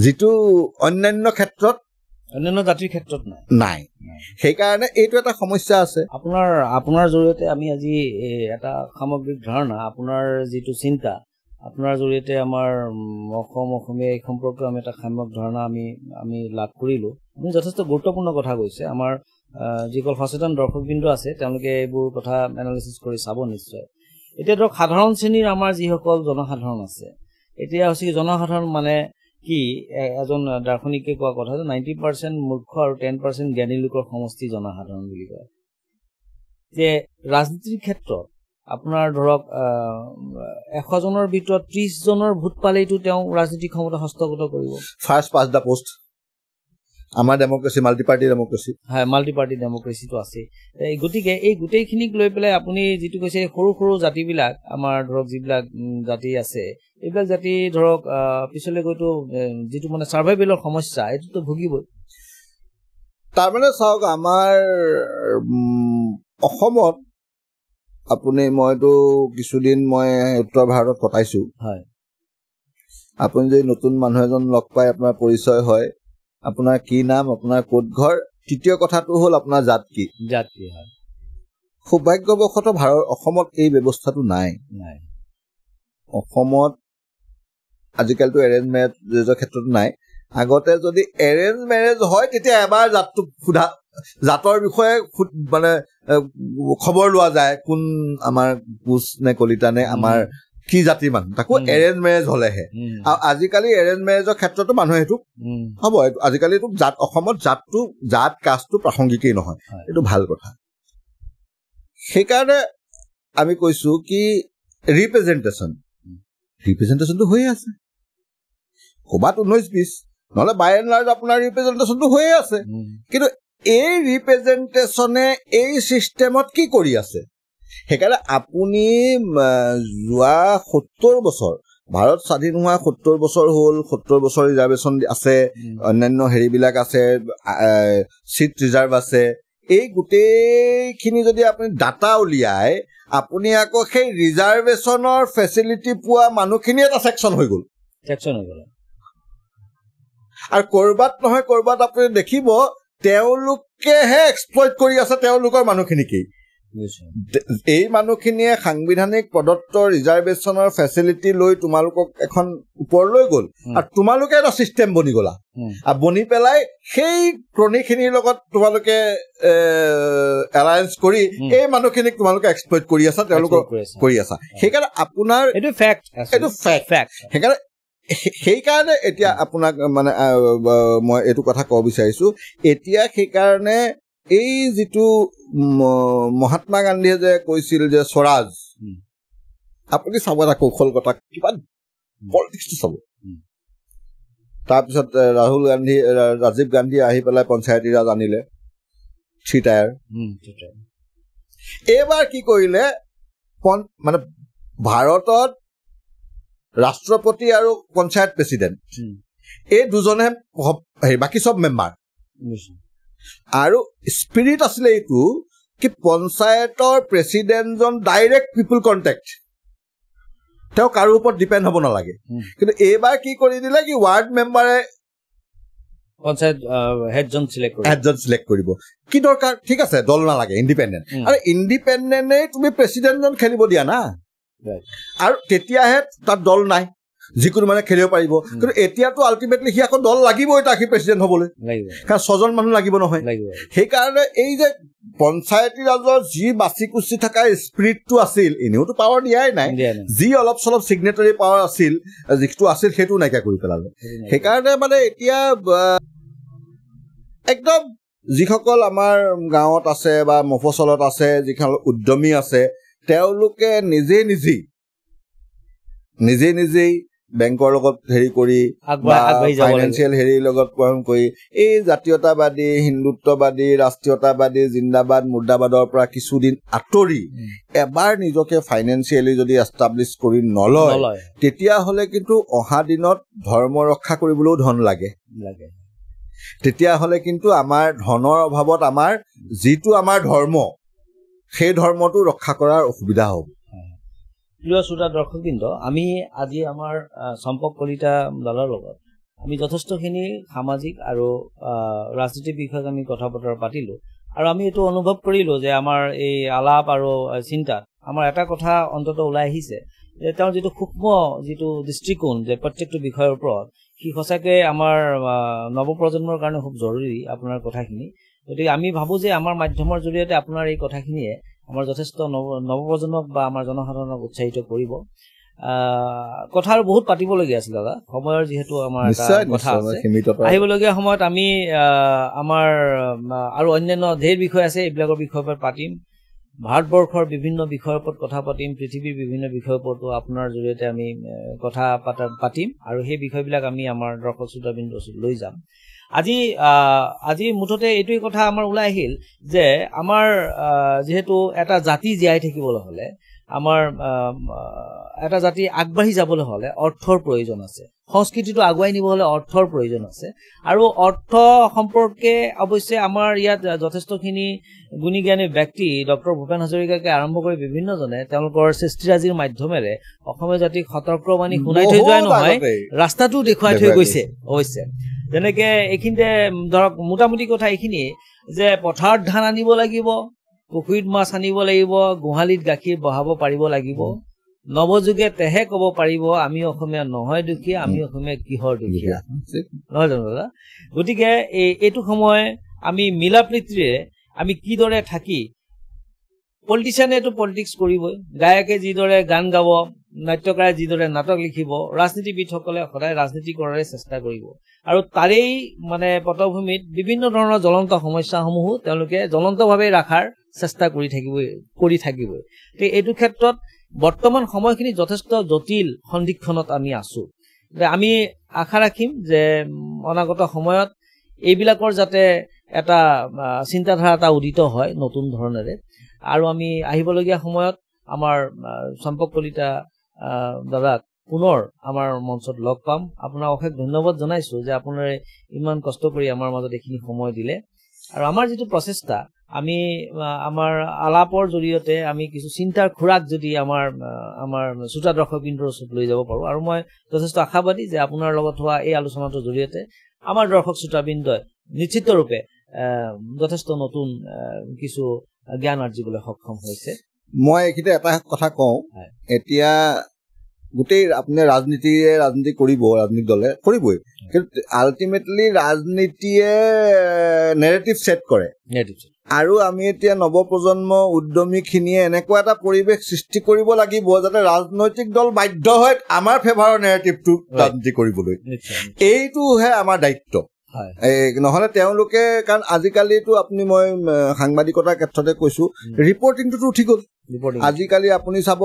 যিটো অন্যান্য ক্ষেত্ৰত অন্যান্য জাতিৰ ক্ষেত্ৰত নাই সেইকাৰণে এইটো এটা সমস্যা আছে আপোনাৰ জৰিয়তে আমি আজি এটা সামগ্ৰিক ধাৰণা আপোনাৰ যিটো চিন্তা আপোনাৰ জৰিয়তে আমাৰ অসমীয়া এই সম্পৰ্কে আমি এটা সামগ্ৰিক ধাৰণা আমি লাভ কৰিলো আপুনি যথেষ্ট গুৰুত্বপূৰ্ণ কথা কৈছে আমাৰ যিসকল সচেতন দৰ্শকবৃন্দ আছে তেওঁলোকে এইবোৰ কথা এনালাইচিছ কৰি চাব নিশ্চয় এতিয়া ধৰক সাধাৰণ শ্ৰেণীৰ আমাৰ যিসকল জনসাধাৰণ আছে এতিয়া হৈছে জনসাধাৰণ মানে কি এজন দাৰ্শনিকে কোৱা কথা যে 90% মূৰ্খ আৰু 10% জ্ঞানী লোকৰ সমষ্টি জনসাধাৰণ বুলি কয় যে ৰাজনীতিৰ ক্ষেত্ৰত আপোনাৰ ধৰক 100 জনৰ ভিতৰত 30 জনৰ ভোট পালেইতো তেওঁ ৰাজনীতিক ক্ষমতা হস্তগত কৰিব ফাৰ্ষ্ট পাছ দা পোষ্ট আমাৰ ডেমক্ৰেসি মাল্টি পাৰ্টি ডেমক্ৰেসি হয় মাল্টি পাৰ্টি ডেমক্ৰেসিটো আছে এই গতিকে এই গোটেইখিনিক লৈ পেলাই আপুনি যেটো কৈছে সৰু সৰু জাতিবিলাক আমাৰ ধৰক যিবিলাক জাতি আছে এইবিলাক জাতি ধৰক পিছলে গৈতো যেটো মানে সাৰ্ভাইভেলৰ সমস্যা এটোতো ভুগিবই তাৰ মানে চাওক আমাৰ অসমত আপুনি মইতো কিছুদিন মই উত্তৰ ভাৰতত কটাইছো হয় আপুনি যদি নতুন মানুহ এজন লগ পাই আপোনাৰ পৰিচয় হয় আপোনাৰ কি নাম আপোনাৰ কোট ঘৰ তৃতীয় কথাটো হল আপোনাৰ জাত কি হয় সৌভাগ্যবশত অসমত এই ব্যৱস্থাটো নাই অসমত আজিকালিতো এৰেঞ্জ মেৰেজৰ ক্ষেত্ৰত নাই আগতে যদি এৰেঞ্জ মেৰেজ হয় তেতিয়া এবাৰ জাতটো ফুডা জাতৰ বিষয়ে মানে খবৰ লোৱা যায় কোন আমাৰ কোচ নে কলিতা নে আমাৰ কি জাতি মানুহ তাকো এৰেঞ্জ মেৰেজ হলেহে আৰু আজিকালি এৰেঞ্জ মেৰেজৰ ক্ষেত্ৰতো মানুহে এইটো হ'ব আজিকালি এইটো জাত অসমত জাত কাষ্টটো প্ৰাসংগিকেই নহয় এইটো ভাল কথা সেইকাৰণে আমি কৈছো কি ৰিপ্ৰেজেন্টেশ্যনটো হৈয়ে আছে ক'বাত 19-20 নহলে বাই এণ্ড লাৰ্জ আপোনাৰ ৰিপ্ৰেজেন্টেশ্যনটো হৈয়ে আছে কিন্তু এই ৰিপ্ৰেজেন্টেশ্যনে এই চিষ্টেমত কি কৰি আছে সেইকাৰণে আপুনি যোৱা 70 বছৰ ভাৰত স্বাধীন হোৱা 70 বছৰ হ'ল 70 বছৰ ৰিজাৰ্ভেশ্যন আছে অন্যান্য হেৰিবিলাক আছে চিট ৰিজাৰ্ভ আছে এই গোটেইখিনি যদি আপুনি ডাটা উলিয়াই আপুনি আকৌ সেই ৰিজাৰ্ভেশ্যনৰ ফেচিলিটি পোৱা মানুহখিনি এটা সেকশন হৈ গ'ল আৰু কৰবাত নহয় কৰবাত আপুনি দেখিব তেওঁলোকেহে এক্সপ্লইট কৰি আছে তেওঁলোকৰ মানুহখিনিকেই এই মানুহখিনিয়ে সাংবিধানিক প্ৰদত্ত ৰিজাৰ্ভেশ্যনৰ ফেচিলিটি লৈ তোমালোকক এখন ওপৰলৈ গ'ল আৰু তোমালোকে এটা চিষ্টেম বনি গলা আৰু বনি পেলাই সেই ক্ৰনিখিনিৰ লগত তোমালোকে এলায়েন্স কৰি এই মানুহখিনিক তোমালোকে এক্সপ্লইট কৰি আছা তেওঁলোকক কৰি আছা সেইকাৰণে আপোনাৰ এইটো ফেক্ট সেইকাৰণে এতিয়া আপোনাক মানে মই এইটো কথা ক'ব বিচাৰিছো এতিয়া সেইকাৰণে এই যিটো মহাত্মা গান্ধীয়ে যে কৈছিল যে স্বৰাজ আপুনি চাব এটা কৌশল কথা কিবা পলিটিক্সটো চাব তাৰপিছত ৰাজীৱ গান্ধী আহি পেলাই পঞ্চায়তী ৰাজ আনিলে 3 টায়াৰ এইবাৰ কি কৰিলে মানে ভাৰতত ৰাষ্ট্ৰপতি আৰু পঞ্চায়ত প্ৰেচিডেণ্ট এই দুজনে বাকী সব মেম্বাৰ আৰু স্পিৰিট আছিলে এইটো কি পঞ্চায়তৰ প্ৰেচিডেণ্টজন ডাইৰেক্ট পিপল কণ্টেক্ট তেওঁ কাৰো ওপৰত ডিপেণ্ড হ'ব নালাগে কিন্তু এইবাৰ কি কৰি দিলে কি ৱাৰ্ড মেম্বাৰে পঞ্চায়ত হেডজন সিলেক্ট কৰিব কি দৰকাৰ ঠিক আছে দল নালাগে ইণ্ডিপেণ্ডেণ্ট আৰু ইণ্ডিপেণ্ডেণ্টে তুমি প্ৰেচিডেণ্টজন খেলিব দিয়া না আৰু তেতিয়াহে তাত দল নাই যিকোনো মানে খেলিব পাৰিব কিন্তু এতিয়াতো আল্টিমেটলি সি আকৌ দল লাগিবই তাক সি প্ৰেচিডেণ্ট হ'বলৈ কাৰণ 6 জন মানুহ লাগিব নহয় সেইকাৰণে এই যে পঞ্চায়তী ৰাজৰ যি বাচি কুচি থকা স্পিৰিটটো আছিল এনেওতো পাৱাৰ দিয়াই নাই যি অলপ চলপ চিগনেটাৰী পাৱাৰ আছিল যিটো আছিল সেইটো নাইকিয়া কৰি পেলালে সেইকাৰণে মানে এতিয়া একদম যিসকল আমাৰ গাঁৱত আছে বা মফচলত আছে যিসকল উদ্যমী আছে তেওঁলোকে নিজেই বেংকৰ লগত হেৰি কৰি ফাইনেন্সিয়েল হেৰিৰ লগত প্ৰয়োগ কৰি এই জাতীয়তাবাদী হিন্দুত্ববাদী ৰাষ্ট্ৰীয়তাবাদী জিন্দাবাদ মুৰ্দাবাদৰ পৰা কিছুদিন আঁতৰি এবাৰ নিজকে ফাইনেন্সিয়েলি যদি এষ্টাব্লিছ কৰি নলয় তেতিয়াহ'লে কিন্তু অহা দিনত ধৰ্ম ৰক্ষা কৰিবলৈও ধন লাগে তেতিয়াহ'লে কিন্তু আমাৰ ধনৰ অভাৱত আমাৰ যিটো আমাৰ ধৰ্ম সেই ধৰ্মটো ৰক্ষা কৰাৰ অসুবিধা হ'ব প্ৰিয় শ্ৰোতা দৰ্শকবৃন্দ আমি আজি আমাৰ সম্পৰ্ক কলিতা দলৰ লগত আমি যথেষ্টখিনি সামাজিক আৰু ৰাজনীতিক বিষয়ত আমি কথা বতৰা পাতিলো আৰু আমি এইটো অনুভৱ কৰিলো যে আমাৰ এই আলাপ আৰু চিন্তাত আমাৰ এটা কথা অন্তত ওলাই আহিছে যে তেওঁৰ যিটো সূক্ষ্ম যিটো দৃষ্টিকোণ যে প্ৰত্যেকটো বিষয়ৰ ওপৰত কি সঁচাকৈ আমাৰ নৱপ্ৰজন্মৰ কাৰণে খুব জৰুৰী আপোনাৰ কথাখিনি গতিকে আমি ভাবো যে আমাৰ মাধ্যমৰ জৰিয়তে আপোনাৰ এই কথাখিনিয়ে আমাৰ যথেষ্ট নৱপ্ৰজন্মক বা আমাৰ জনসাধাৰণক উৎসাহিত কৰিব কথা আৰু বহুত পাতিবলগীয়া আছিল দাদা সময়ৰ যিহেতু আমাৰ কথা আছে আহিবলগীয়া সময়ত আমি আমাৰ আৰু অন্যান্য ধেৰ বিষয় আছে এইবিলাকৰ বিষয়ৰ পৰা পাতিম ভাৰতবৰ্ষৰ বিভিন্ন বিষয়ৰ ওপৰত কথা পাতিম, পৃথিৱীৰ বিভিন্ন বিষয়ৰ ওপৰতো আপোনাৰ জৰিয়তে আমি কথা পাতিম আৰু সেই বিষয়বিলাক আমি আমাৰ দৰ্শক শ্ৰোতাবৃন্দৰ ওচৰত লৈ যাম। আজি মুঠতে এইটোৱে কথা আমাৰ ওলাই আহিল যে আমাৰ যেহেতু এটা জাতি জীয়াই থাকিবলৈ হলে, আমাৰ এটা জাতি আগবাঢ়ি যাবলৈ হলে অৰ্থৰ প্ৰয়োজন আছে, সংস্কৃতিটো আগুৱাই নিব হলে অৰ্থৰ প্ৰয়োজন আছে। আৰু অৰ্থ সম্পৰ্কে অৱশ্যে আমাৰ ইয়াত যথেষ্টখিনি গুণী জ্ঞানী ব্যক্তি ডক্টৰ ভূপেন হাজৰিকাকে আৰম্ভ কৰি বিভিন্নজনে তেওঁলোকৰ সৃষ্টিৰাজিৰ মাধ্যমেৰে অসমীয়া জাতিক সতৰ্কবাণী শুনাই থৈ যোৱাই নহয়, ৰাস্তাটো দেখুৱাই থৈ গৈছে। অৱশ্যে যেনেকে এইখিনিতে ধৰক মোটামুটি কথা এইখিনিয়ে যে পথাৰত ধান আনিব লাগিব, পুখুৰীত মাছ আনিব লাগিব, গোহালিত গাখীৰ বহাব পাৰিব লাগিব। নৱযুগে তেহে কব পাৰিব আমি অসমীয়া নহয় দুখীয়া, আমি অসমীয়া কিহৰ দুখীয়া, নহয় জানো দাদা? গতিকে এইটো সময় আমি মিলা প্ৰীতিৰে আমি কিদৰে থাকি, পলিটিচিয়ানেটো পলিটিক্স কৰিবই, গায়কে যিদৰে গান গাব, নাট্যকাৰে যিদৰে নাটক লিখিব, ৰাজনীতিবিদসকলে সদায় ৰাজনীতি কৰাৰ চেষ্টা কৰিব। আৰু তাৰেই মানে পটভূমিত বিভিন্ন ধৰণৰ জ্বলন্ত সমস্যাসমূহো তেওঁলোকে জ্বলন্তভাৱে ৰখাৰ চেষ্টা কৰি থাকিবই। এইটো ক্ষেত্ৰত বৰ্তমান সময়খিনি যথেষ্ট জটিল সন্ধিক্ষণত আমি আছো। আমি আশা ৰাখিম যে অনাগত সময়ত এইবিলাকৰ যাতে এটা চিন্তাধাৰা এটা উদিত হয় নতুন ধৰণেৰে, আৰু আমি আহিবলগীয়া সময়ত আমাৰ চম্পক কলিতা দাদাক পুনৰ আমাৰ মঞ্চত লগ পাম। আপোনাক অশেষ ধন্যবাদ জনাইছো যে আপোনাৰে ইমান কষ্ট কৰি আমাৰ মাজত এইখিনি সময় দিলে। আৰু আমাৰ যিটো প্ৰচেষ্টা, আমি আমাৰ আলাপৰ জৰিয়তে আমি কিছু চিন্তাৰ খোৰাক যদি আমাৰ শ্ৰোতা দৰ্শকবৃন্দৰ ওচৰত লৈ যাব পাৰো, আৰু মই যথেষ্ট আশাবাদী যে আপোনাৰ লগত হোৱা এই আলোচনাটোৰ জৰিয়তে আমাৰ দৰ্শক শ্ৰোতাবৃন্দই নিশ্চিতৰূপে যথেষ্ট নতুন কিছু জ্ঞান আৰ্জিবলৈ সক্ষম হৈছে। মই এইখিনিতে এটা কথা কওঁ, এতিয়া গোটেই আপুনি ৰাজনীতি কৰিব, ৰাজনীতিক দলে কৰিবই, কিন্তু আল্টিমেটলি ৰাজনীতিয়ে নেৰেটিভ ছেট কৰে। আৰু আমি এতিয়া নৱপ্ৰজন্ম উদ্যমীখিনিয়ে এনেকুৱা এটা পৰিৱেশ সৃষ্টি কৰিব লাগিব যাতে ৰাজনৈতিক দল বাধ্য হয় আমাৰ ফেভাৰৰ নেৰেটিভটো ৰাজনীতি কৰিবলৈ। এইটোহে আমাৰ দায়িত্ব। নহলে তেওঁলোকে, কাৰণ আজিকালিতো আপুনি, মই সাংবাদিকতাৰ ক্ষেত্ৰতে কৈছো, ৰিপৰ্টিংটোতো উঠি গ'ল। আজিকালি আপুনি চাব,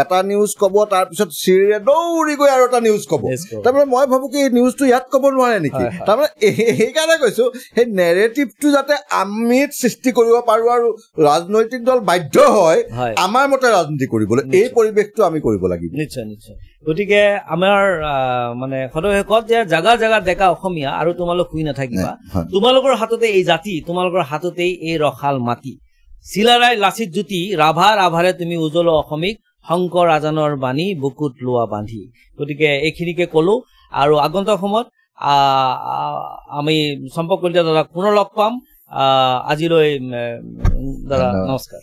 এটা নিউজ কব, তাৰপিছত চিৰিয়ে দৌৰি গৈ আৰু এটা নিউজ কব। তাৰমানে মই ভাবো কি এই নিউজটো ইয়াত কব নোৱাৰে নেকি? তাৰমানে সেইকাৰণে কৈছো সেই নেৰেটিভটো যাতে আমি সৃষ্টি কৰিব পাৰো আৰু ৰাজনৈতিক দল বাধ্য হয় আমাৰ মতে ৰাজনীতি কৰিবলৈ, এই পৰিৱেশটো আমি কৰিব লাগিব। নিশ্চয় নিশ্চয়। গতিকে আমাৰ মানে সদশেষত যে জাগা জাগা ডেকা অসমীয়া আৰু তোমালোক শুই নাথাকিবা, তোমালোকৰ হাততে এই জাতি, তোমালোকৰ হাততেই এই ৰসাল মাটি, চিলাৰাই লাচিত জ্যোতি, ৰাভাৰে তুমি উজ্বল অসমীক, শংকৰ আজানৰ বাণী বুকুত লোৱা বান্ধি। গতিকে এইখিনিকে কলো, আৰু আগন্তুক সময়ত আমি চম্পক কলিতা দাদাক পুনৰ লগ পাম। আজিলৈ দাদা নমস্কাৰ।